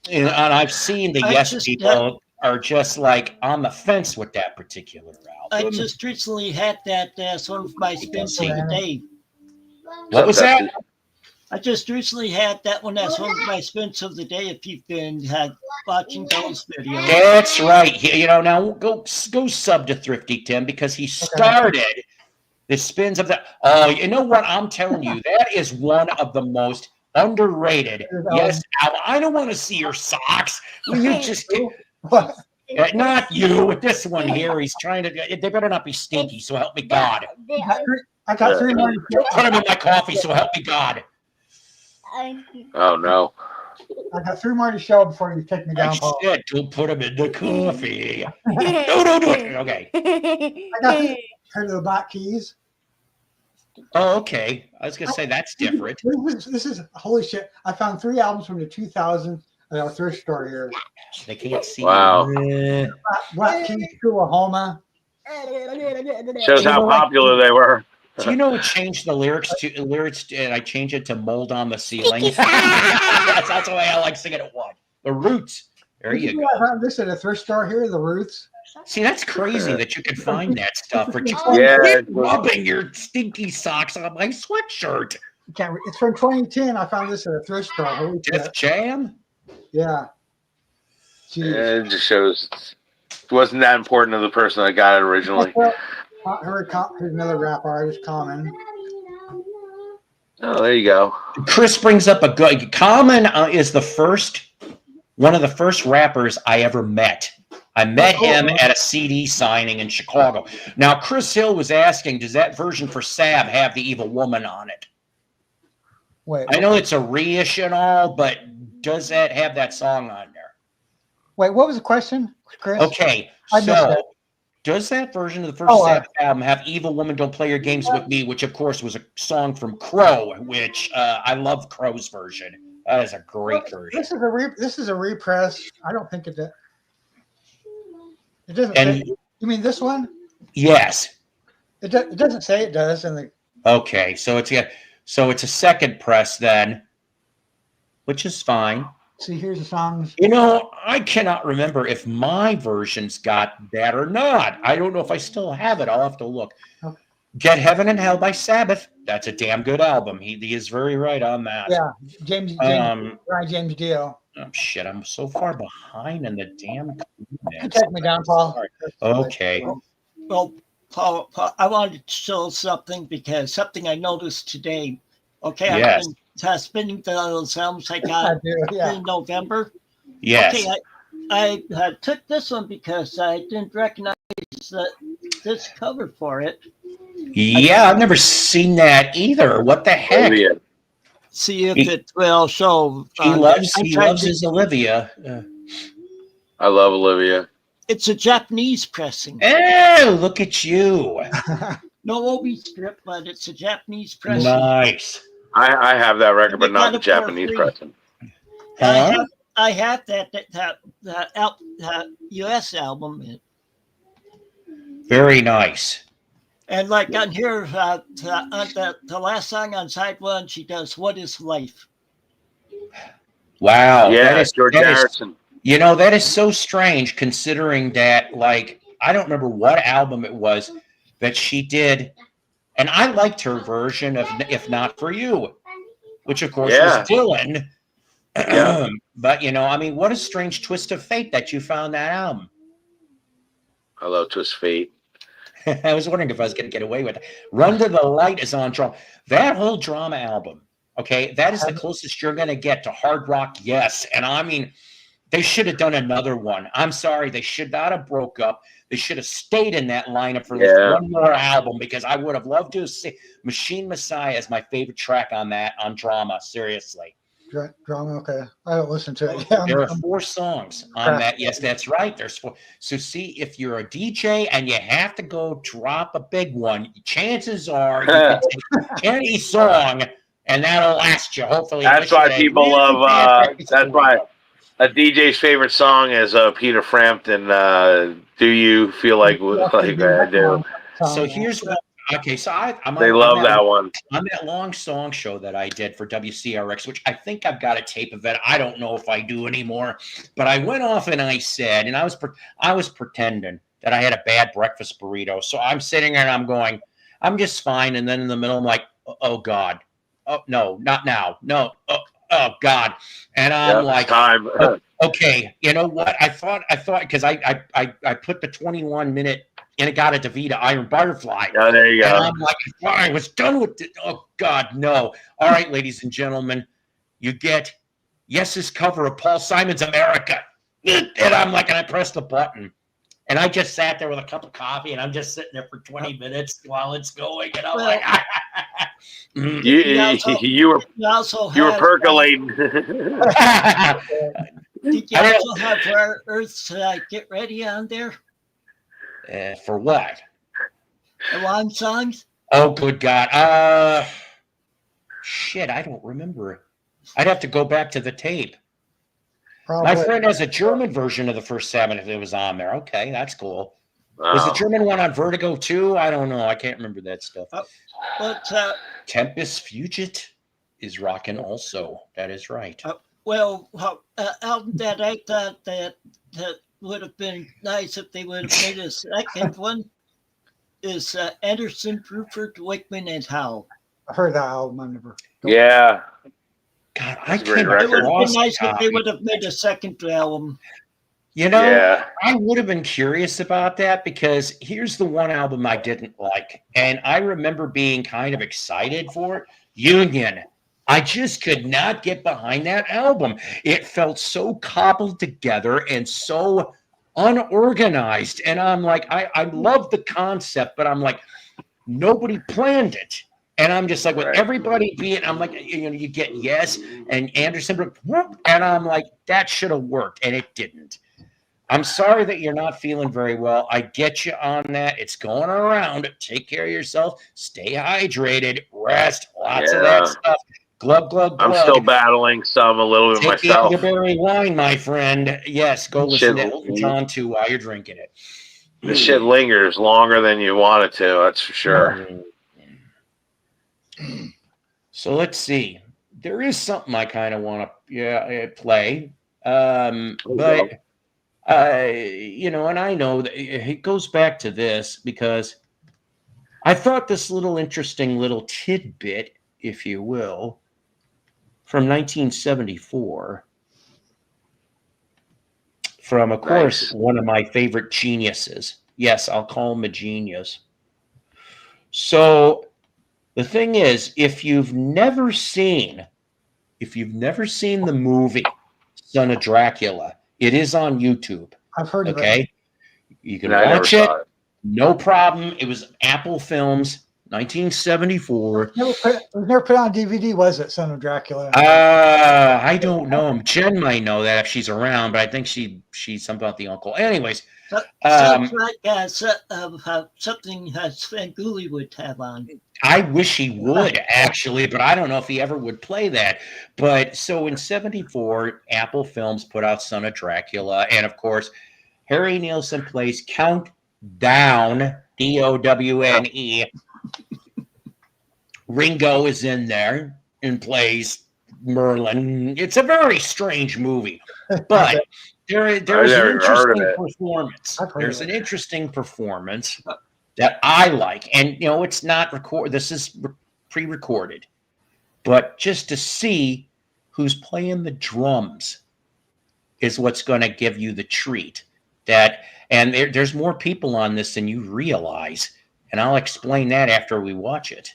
and I've seen the people are just like on the fence with that particular album. I just recently had that as one of my spins of the day. What was that? I just recently had that one as one of my spins of the day. If you've been watching those videos, that's right. You know, now go sub to Thrifty Tim because he started the spins of the. Oh, you know what? I'm telling you, that is one of the most underrated. Yes, I don't want to see your socks. Will you just? Not you with this one here. He's trying to. They better not be stinky. So help me God. I got 3 more. Put them in my coffee. So help me God. Oh no! I got 3 more to show before you take me down. I said don't put them in the coffee. No, don't do it. Okay. I got heard of the Black Keys. Oh, okay. I was gonna say that's different. This is holy shit. I found 3 albums from the 2000s at our thrift store here. They can't see. Wow. Black Keys, Oklahoma. Shows how popular they were. Do you know who changed the lyrics and I changed it to Mold on the Ceiling? That's the way I like singing it. What? The Roots. There Did you know go. I found this at a thrift store here, the Roots. See, that's crazy that you could find that stuff. For Yeah, quit it was- rubbing your stinky socks on my sweatshirt. It's from 2010. I found this at a thrift store. Holy Def shit. Jam? Yeah. Jeez. it just shows it wasn't that important to the person that got it originally. Here's another rap artist, Common. Oh, there you go. Chris brings up a good. Common is one of the first rappers I ever met. I met him at a CD signing in Chicago. Now, Chris Hill was asking, does that version for Sab have the Evil Woman on it? Wait, I know it's a reissue and all, but does that have that song on there? wait, what was the question, Chris? Okay, I missed so that. does that version of the first Sabbath album have Evil Woman Don't Play Your Games With Me, which of course was a song from Crow, which I love Crow's version. That is a great version. This is a repress. I don't think it does. It doesn't And say. You mean this one? yes. It doesn't say it does in the. Okay, so it's a second press then, which is fine. See, here's the songs. You know, I cannot remember if my version's got that or not. I don't know if I still have it. I'll have to look. Okay. Get Heaven and Hell by Sabbath. That's a damn good album. He is very right on that. Yeah, James Ryan James Dio. Oh, shit, I'm so far behind in the damn comments. Take me down, Paul. Sorry. Okay. Well, Paul, I wanted to show something because something I noticed today. Okay, Yes. I've been spinning those albums I got in November. Yes. Okay, I took this one because I didn't recognize this cover for it. Yeah, I've never seen that either. What the heck? Olivia. See if it will show. He loves his Olivia. I love Olivia. It's a Japanese pressing. Oh, look at you. No Obi strip, but it's a Japanese pressing. Nice. I have that record, but They not got the it for Japanese free. pressing. Huh? I have that US album. Very nice. And like on here, on the last song on side one, she does "What Is Life." Wow. Yeah, George Harrison. You know, that is so strange considering that, like, I don't remember what album it was that she did. And I liked her version of If Not For You, which, of course, was Dylan. Yeah. But, you know, I mean, what a strange twist of fate that you found that album. I love Twist Fate. I was wondering if I was going to get away with it. Run to the Light is on Drama. That whole Drama album, okay, that is the closest you're going to get to hard rock, yes. And I mean, they should have done another one. I'm sorry, they should not have broke up. They should have stayed in that lineup for one more album because I would have loved to see Machine Messiah as my favorite track on Drama, seriously. Drama, okay. I don't listen to it. Yeah, there are 4 songs on that. Yes, that's right. There's 4. So see, if you're a DJ and you have to go drop a big one, chances are you can take any song and that'll last you. Hopefully, that's why people love. That's why a DJ's favorite song is Peter Frampton. Do you feel like I do? So here's what. Okay, so they love that one. On that long song show that I did for WCRX, which I think I've got a tape of it. I don't know if I do anymore, but I went off and I said, and I was pretending that I had a bad breakfast burrito. So I'm sitting there and I'm going, I'm just fine. And then in the middle, I'm like, oh God, oh no, not now, no, oh God, and I'm like, time. Okay, you know what? I thought because I put the 21-minute. And it got a DeVita Iron Butterfly. Oh, there you go. And I'm like, I was done with it. Oh, God, no. All right, ladies and gentlemen, you get Yes's cover of Paul Simon's America. And I'm like, and I pressed the button. And I just sat there with a cup of coffee, and I'm just sitting there for 20 minutes while it's going. And I'm like, you were percolating. Did you also have Rare Earth's Get Ready on there? For what? The one songs? Oh, good God. Shit, I don't remember. I'd have to go back to the tape. Probably. My friend has a German version of the first Sabbath that was on there. Okay, that's cool. Wow. Was the German one on Vertigo too? I don't know. I can't remember that stuff. But Tempest Fugit is rocking also. That is right. Well, album that I thought that would have been nice if they would have made a second one is Anderson, Bruford, Wakeman, and Howe. I heard that album. I never. Yeah. God, I That's a great came record. It would have across been nice if they Tommy. would have made a second album. You know, Yeah. I would have been curious about that because here's the one album I didn't like. And I remember being kind of excited for it. Union. I just could not get behind that album. It felt so cobbled together and so unorganized. And I'm like, I love the concept, but I'm like, nobody planned it. And I'm just like, with Right. everybody being, I'm like, you get Yes and Anderson, and I'm like, that should have worked, and it didn't. I'm sorry that you're not feeling very well. I get you on that. It's going around. Take care of yourself. Stay hydrated. Rest. Lots of that Yeah. stuff. Glug, glug, I'm glug. still battling some a little bit Take the myself. elderberry wine, my friend. Yes, go listen Shit. to Elton John too while you're drinking it. The shit lingers longer than you want it to, that's for sure. So let's see. There is something I kind of want to play. But and I know that it goes back to this because I thought this little interesting little tidbit, if you will, from 1974, from, of course, one of my favorite geniuses. Yes, I'll call him a genius. So the thing is, if you've never seen the movie Son of Dracula, it is on YouTube. I've heard of it. Okay, you can I never watch it. saw it. No problem. It was Apple Films, 1974. It was never put on DVD, was it? Son of Dracula. I don't know. Jen might know that if she's around, but I think she's something about the uncle. Anyways, Sounds like something Svengoolie would have on. I wish he would actually, but I don't know if he ever would play that. But so in 74, Apple Films put out Son of Dracula, and of course, Harry Nilsson plays Count Down, Downe. Ringo is in there and plays Merlin. It's a very strange movie, but there's an interesting performance. There's an interesting performance that I like, and it's not recorded. This is pre-recorded, but just to see who's playing the drums is what's going to give you the treat. And there's more people on this than you realize, and I'll explain that after we watch it.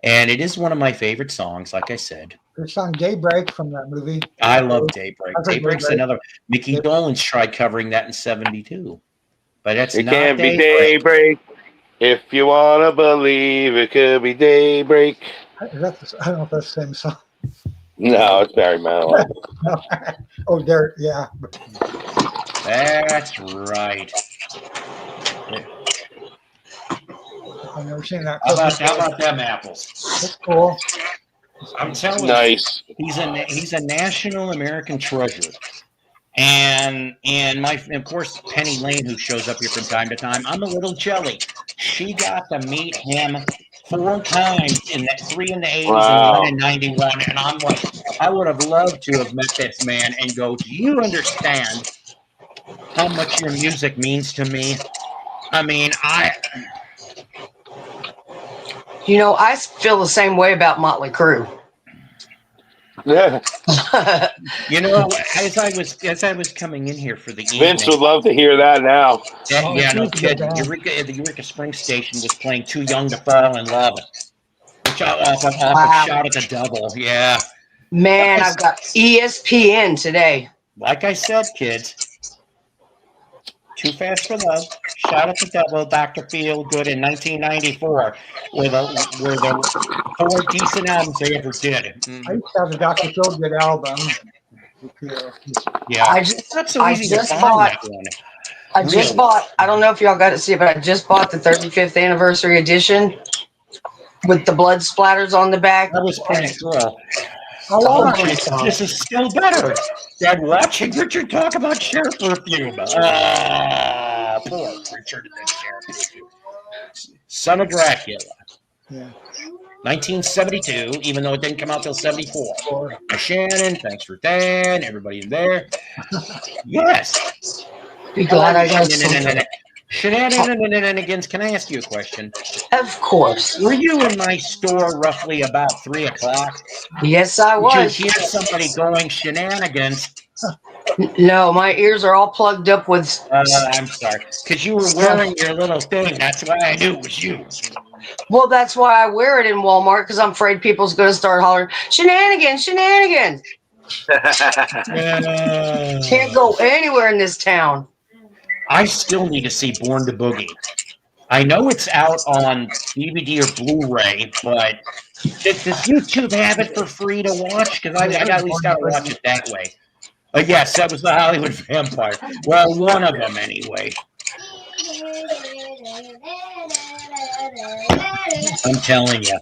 And it is one of my favorite songs, like I said. The song Daybreak from that movie. I love Daybreak. Daybreak's another. Mickey Dolenz tried covering that in 72. But that's it not can't Daybreak. be Daybreak. If you want to believe, it could be Daybreak. I don't know if that's the same song. No, it's Barry Manilow. Oh, there, yeah. That's right. I've never seen that. How about them apples? That's cool. I'm telling Nice. you, he's a national American treasure. And of course, Penny Lane, who shows up here from time to time, I'm a little jelly. She got to meet him 4 times, 3 in the 80s and 1 in 91. And I'm like, I would have loved to have met this man and go, do you understand how much your music means to me? I mean, I feel the same way about Motley Crue. Yeah. as I was coming in here for the Vince evening, would love to hear that now. no kid. The Eureka Springs station was playing "Too Young to Fall in Love," which off of Shout at the Devil. Yeah, Man, I've got ESPN today. like I said, kids. Too Fast for Love, Shout at the Devil, Dr. Feelgood in 1994 were the 4 decent albums they ever did. I used to have the Dr. Feelgood album. Yeah, I don't know if y'all got to see it, but I just bought the 35th anniversary edition with the blood splatters on the back. That was pretty cool. This is still better than watching Richard talk about share perfume. Poor Richard and that share perfume. Son of Dracula. Yeah. 1972, even though it didn't come out till 74. Shannon, thanks for that. Everybody in there. Yes. Be glad I got something. Shenanigans, can I ask you a question? Of course. Were you in my store roughly about 3 o'clock? Yes, I Did was. you hear somebody going shenanigans? No, my ears are all plugged up with. I'm sorry. Because you were wearing your little thing. That's why I knew it was you. Well, that's why I wear it in Walmart, because I'm afraid people's going to start hollering, shenanigans, shenanigans. Can't go anywhere in this town. I still need to see Born to Boogie. I know it's out on DVD or Blu-ray, but does YouTube have it for free to watch? Because I at least got to watch it that way. Yes, that was the Hollywood Vampire. Well, one of them anyway. I'm telling you.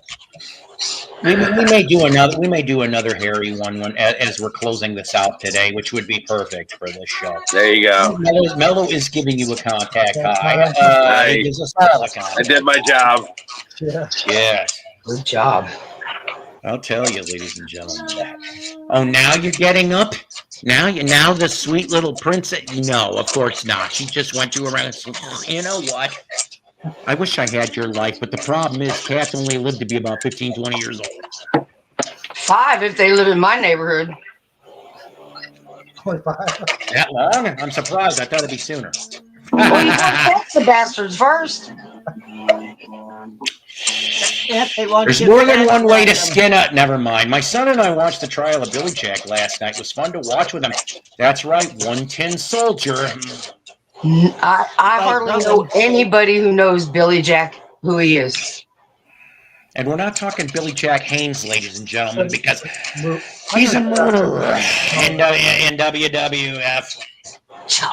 We may do another. We may do another hairy one as we're closing this out today, which would be perfect for this show. There you go. Mello is giving you a contact high. He gives us all a contact. I did my job. Yeah. Yes. Good job. I'll tell you, ladies and gentlemen. Oh, now you're getting up? Now the sweet little princess? No, of course not. She just went to around. You know what? I wish I had your life, but the problem is cats only live to be about 15, 20 years old. 5 if they live in my neighborhood. 25. That long? I'm surprised. I thought it'd be sooner. Well, you gotta catch the bastards first. There's more than one way to skin up. Never mind. My son and I watched the trial of Billy Jack last night. It was fun to watch with him. That's right, one tin soldier. I hardly know anybody who knows Billy Jack, who he is. And we're not talking Billy Jack Haynes, ladies and gentlemen, because he's a murderer in WWF.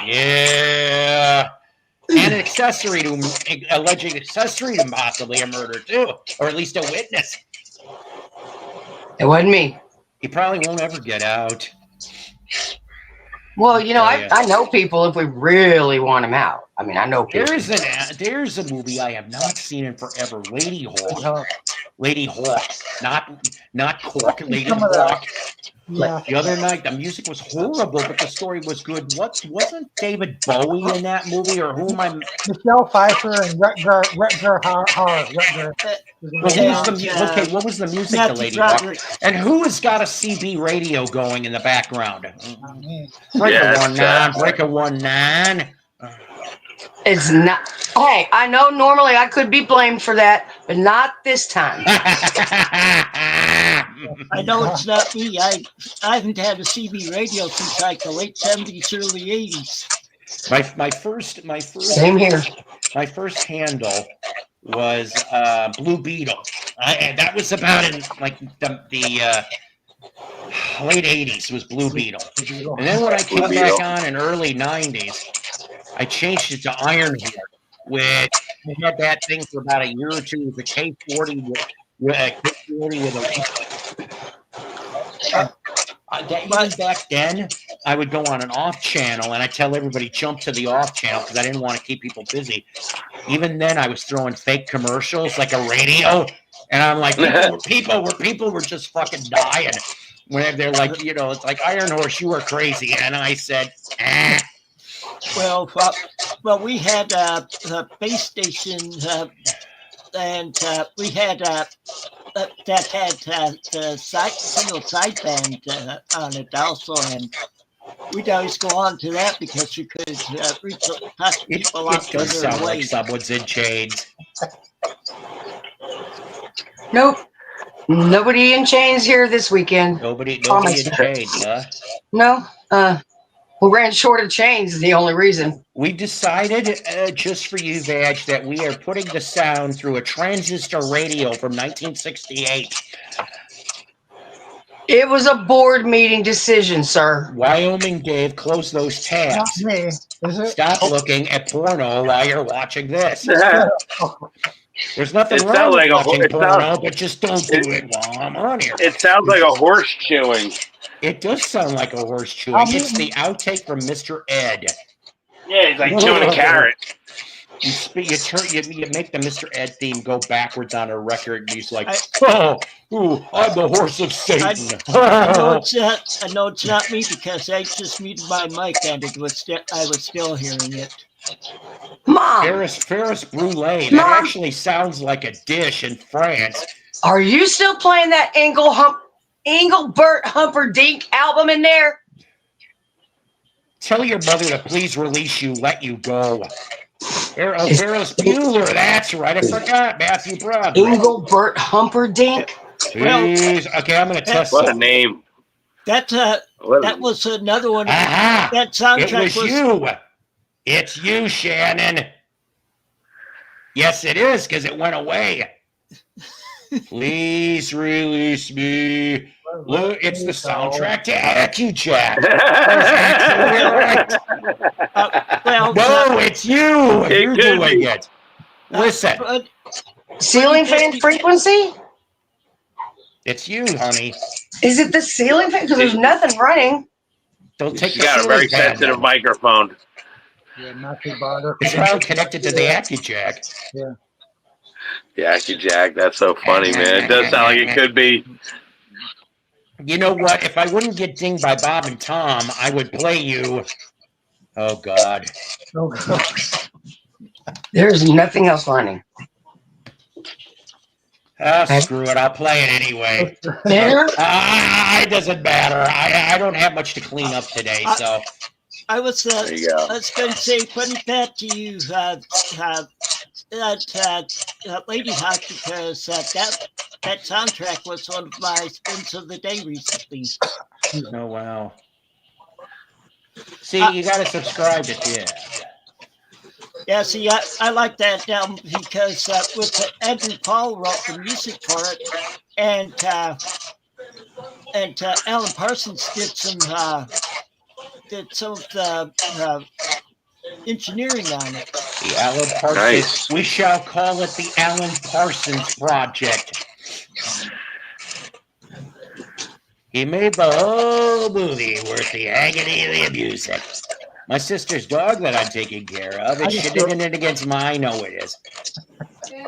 Yeah. And an accessory to, alleged accessory to possibly a murder, too. Or at least a witness. It wasn't me. He probably won't ever get out. Well, you know, I know people if we really want them out. I mean, I know people. There's a movie I have not seen in forever, Lady Hawk. Lady Hawk, not Cork, Lady Hawk. Yeah. The other night, the music was horrible, but the story was good. Wasn't David Bowie in that movie, or who am I? Michelle Pfeiffer and Rutger Hauer. What was the music to Lady Hawk? And who has got a CB radio going in the background? Breaker 19. It's not. Hey, I know normally I could be blamed for that, but not this time. I know it's not me. I haven't had a CB radio since like the late 70s, early 80s. My first Same here. My first handle was Blue Beetle. And that was about in like the late 80s was Blue Beetle. And then when I came back on in early 90s, I changed it to Ironheart, which I had that thing for about a year or two with a K40 with a back then, I would go on an off channel and I tell everybody jump to the off channel because I didn't want to keep people busy. Even then, I was throwing fake commercials like a radio, and I'm like, people were just fucking dying when they're like, you know, it's like Iron Horse, you are crazy, and I said, eh. Well, we had a base station, and we had that had the single sideband on it also, and we'd always go on to that because you could reach people out It does sound like someone's in chains. Nope. Nobody in chains here this weekend. Nobody in chains, huh? No. We ran short of chains is the only reason. We decided, just for you, Vag, that we are putting the sound through a transistor radio from 1968. It was a board meeting decision, sir. Wyoming Dave, close those tabs. Not me. Is it? Stop looking at porno while you're watching this. There's nothing wrong with watching porno, but just don't do it while I'm on here. It sounds like a horse chewing. It does sound like a horse chewing. It's the outtake from Mr. Ed. Yeah, he's like chewing a carrot. you make the Mr. Ed theme go backwards on a record, and he's like, I'm the horse of Satan. I know it's not me because I just muted my mic and I was still hearing it. Mom, Ferris Brulee. That Mom? actually sounds like a dish in France. Are you still playing that Engelbert Humperdinck album in there? Tell your mother to please release you, let you go. Ferris Bueller. That's right. I forgot. Matthew Broderick. Engelbert Humperdinck? Please. Okay, I'm going to test What a something. name. That was another one. Aha! That soundtrack It was you. It's you, Shannon. Yes, it is, because it went away. Please release me. Look, it's the soundtrack to AccuJack. No, it's you. You're doing it. Listen. Ceiling fan frequency? It's you, honey. Is it the ceiling fan? Because there's nothing running. Don't take She the got a very ceiling fan sensitive then. microphone. Yeah, not too bothered. It's probably connected to the AccuJack. Yeah. Yeah, Jack, that's so funny, man. It does sound like it could be. You know what? If I wouldn't get dinged by Bob and Tom, I would play you. Oh, God. Oh, God. There's nothing else running. Screw it. I'll play it anyway. There? It doesn't matter. I don't have much to clean up today, so. I was There you go. going to say, putting it back to you, Lady Hawk, because that soundtrack was one of my spins of the day recently. Oh, wow. See, you got to subscribe to Ted. Yeah, see, I like that album because with Andrew Paul wrote the music for it, and Alan Parsons did some of the engineering on it. The Alan Parsons. Nice. We shall call it the Alan Parsons Project. He made the whole movie worth the agony of the music. My sister's dog that I'm taking care of, is she did it against mine? No, it is.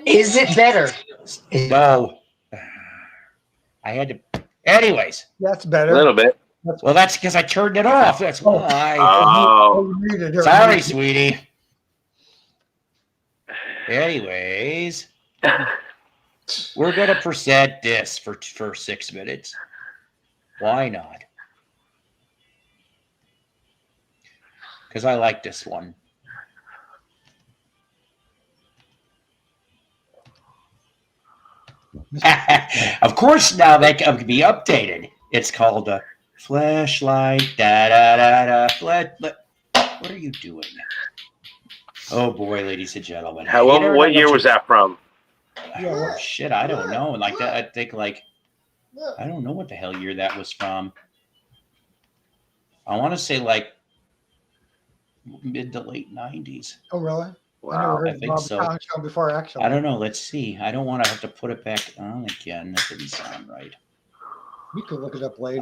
Is it better? No. I had to. Anyways. That's better. A little bit. Well, that's because I turned it off. That's why. Oh. Sorry, sweetie. Anyways, we're going to present this for 6 minutes. Why not? Because I like this one. Of course, now that can be updated. It's called a flashlight. Da da da da. What are you doing? Oh boy, ladies and gentlemen. What year was that from? Oh, shit, I don't know. Like that, I think I don't know what the hell year that was from. I want to say like mid to late 90s. Oh, really? Wow. I never heard I of think Bob so. Town Show before, actually. I don't know. Let's see. I don't want to have to put it back on again. That didn't sound right. You could look it up later.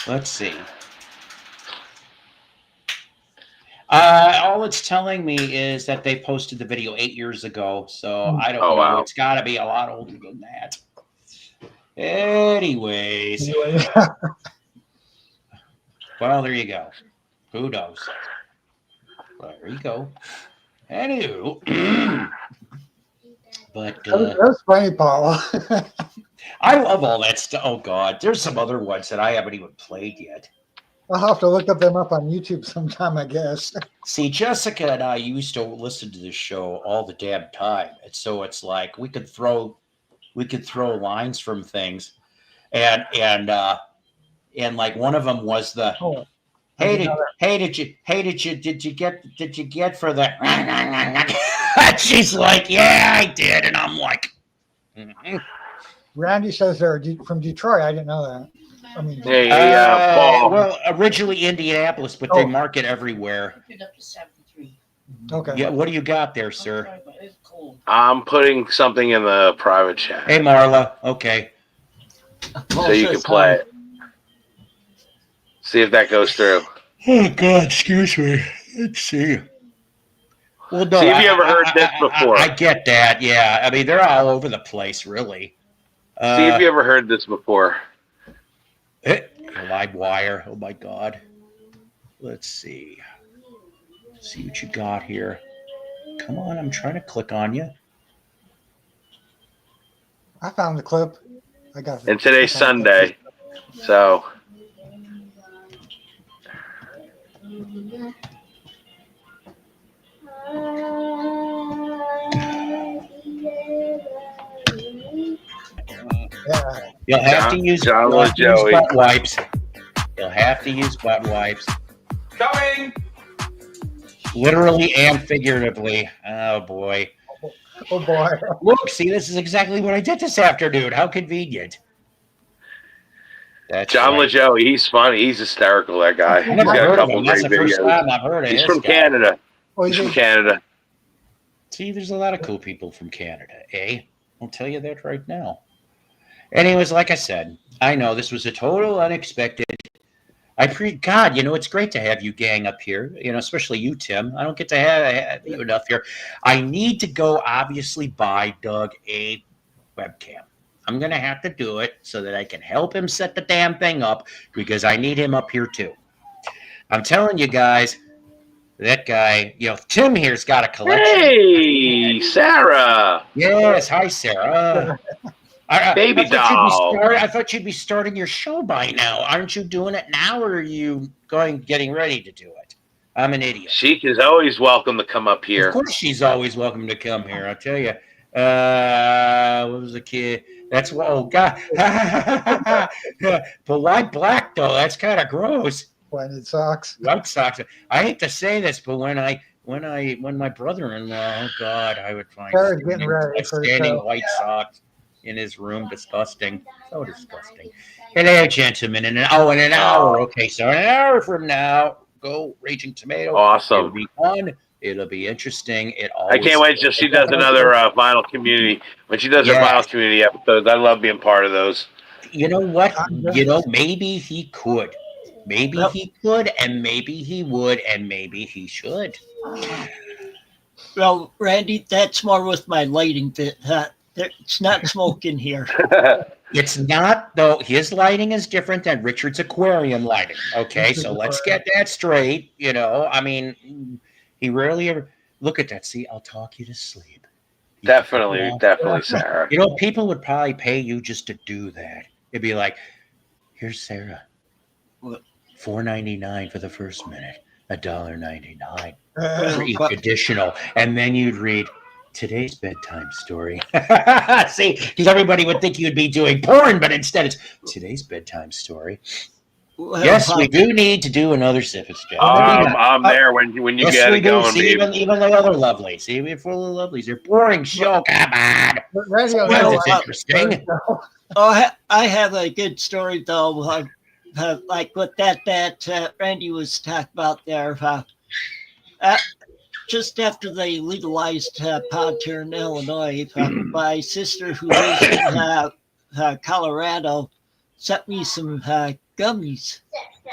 Let's see. All it's telling me is that they posted the video 8 years ago, so I don't know. Wow. It's got to be a lot older than that. Anyways, Anyway, well, there you go. Who knows? There you go. Anywho, but that was funny, Paul. I love all that stuff. Oh God, there's some other ones that I haven't even played yet. I'll have to look them up on YouTube sometime, I guess. See, Jessica and I used to listen to this show all the damn time, and so it's like we could throw lines from things, and like one of them was the did you get for the she's like, yeah, I did, and I'm like, Randy says they're from Detroit. I didn't know that. I mean, Hey, Paul. well, originally Indianapolis, but they market everywhere. okay. Yeah, what do you got there, sir? I'm putting something in the private chat Hey, Marla. Okay. so you can play it. See if that goes through. Oh God, excuse me. Let's see. Well, no, See if you ever heard this before. I get that. Yeah, I mean they're all over the place, really. See if you ever heard this before. Live wire. Oh my God. Let's see. See what you got here. Come on, I'm trying to click on you. I found the clip. I got it. And today's Sunday, so Yeah. You'll have to use John was Joey. butt wipes. You'll have to use butt wipes. Coming. Literally and figuratively. Oh boy. Oh boy. Look, see, this is exactly what I did this afternoon. How convenient. That's John right. LaJoey, he's funny. He's hysterical, that guy. I've He's never got a heard of couple him. That's great the first videos. time I've heard of He's this from guy. Canada. Oh, He's you from think- Canada. See, there's a lot of cool people from Canada, eh? I'll tell you that right now. Anyways, like I said, I know this was a total unexpected. God, it's great to have you gang up here, especially you, Tim. I don't get to have you enough here. I need to go, obviously, buy Doug a webcam. I'm going to have to do it so that I can help him set the damn thing up because I need him up here, too. I'm telling you guys, that guy, Tim here's got a collection. Hey, Sarah. Yes, hi, Sarah. Baby doll. I thought you'd be starting your show by now. Aren't you doing it now, or are you getting ready to do it? I'm an idiot. She is always welcome to come up Of here. course, she's always welcome to come here. I'll tell you. What was the kid? That's what. Oh God. But why black though? That's kind of gross. When it sucks. White socks. I hate to say this, but when my brother-in-law, oh God, I would find Sarah's getting ready for the standing show. white socks in his room. Disgusting. So disgusting. Hello, gentlemen. In an hour. Okay, so an hour from now, go Raging Tomato. Awesome. It'll be fun. It'll be interesting. I can't wait till she does another Vinyl Community. When she does her Yeah. Vinyl Community episodes, I love being part of those. You know what? Maybe he could. Maybe he could, and maybe he would, and maybe he should. Well, Randy, that's more with my lighting. It's not smoke in here. It's not, though. His lighting is different than Richard's aquarium lighting. Okay, so let's get that straight. I mean, he rarely ever look at that. See, I'll talk you to sleep. Definitely, Sarah. People would probably pay you just to do that. It'd be like, here's Sarah. What? $4.99 for the first minute, $1.99 Uh, for each additional, and then you'd read today's bedtime story. See, because everybody would think you'd be doing porn, but instead it's today's bedtime story. Well, Yes, we do need to do another Syphis job. I'm there when you Yes, get we it do. going, See, baby. even the other lovelies. See, we're full of lovelies. They're boring show. Come on. radio Well, It's interesting. Oh, I have a good story though. Like what that Randy was talking about there. Just after they legalized pot here in Illinois, my sister who lives in Colorado sent me some gummies.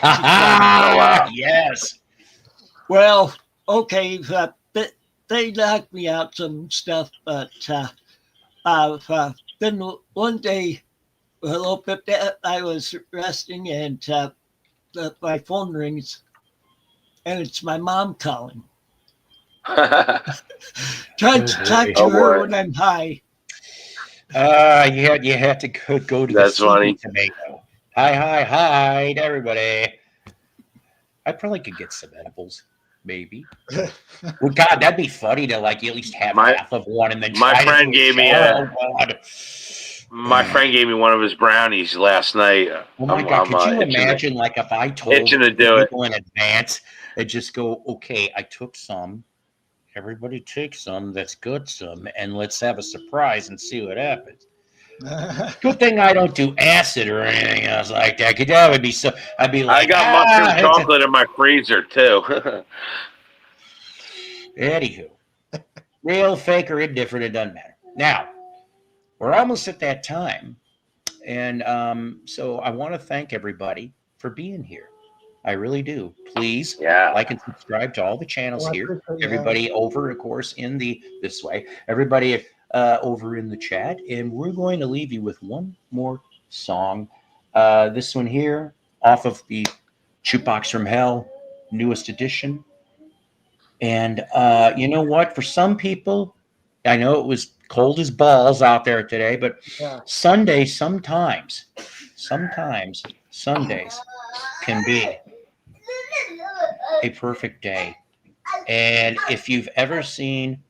Wow. Yes. Well, okay, they knocked me out some stuff, but then one day, a little bit, I was resting and my phone rings, and it's my mom calling. Trying to talk to her when I'm high. You had to go to That's the funny. tomato. Hi to everybody. I probably could get some edibles, maybe. Well, God, that'd be funny to at least have half of one and then my try to friend do gave it. me Oh, God. My friend gave me one of his brownies last night. Oh my God, could you itching imagine if I told itching to do it. people in advance and just go, okay, I took some, everybody take some, that's good some, and let's have a surprise and see what happens. Good thing I don't do acid or anything else like that. Cause that would be so. I'd be like, I got mushroom chocolate in my freezer too. Anywho, real, fake, or indifferent, it doesn't matter. Now, we're almost at that time, and so I want to thank everybody for being here. I really do. Please Yeah. like and subscribe to all the channels Well, I here. appreciate you Everybody over, of course, in the this way. Everybody over in the chat, and we're going to leave you with one more song. This one here, off of the Jukebox from Hell, newest edition. And you know what? For some people, I know it was cold as balls out there today, but Yeah. Sunday sometimes Sundays can be a perfect day. And if you've ever seen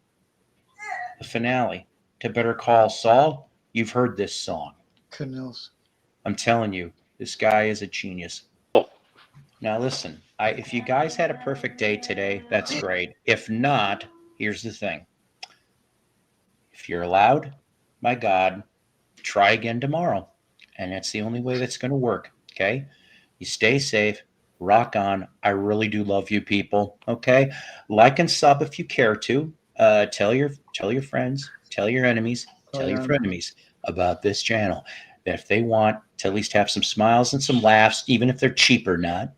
the finale to Better Call Saul, you've heard this song. Canoes. I'm telling you, this guy is a genius. Now listen, if you guys had a perfect day today, that's great. If not, here's the thing. If you're allowed, my God, try again tomorrow. And that's the only way that's going to work. Okay. You stay safe. Rock on. I really do love you people. Okay. Like and sub if you care to. Tell your friends, tell your enemies, tell your frenemies about this channel. That if they want to at least have some smiles and some laughs, even if they're cheap or not.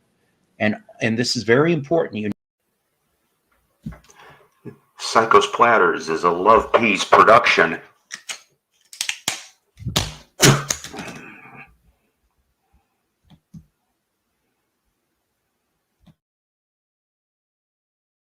And this is very important. Psycho's Platters is a Love Peace production.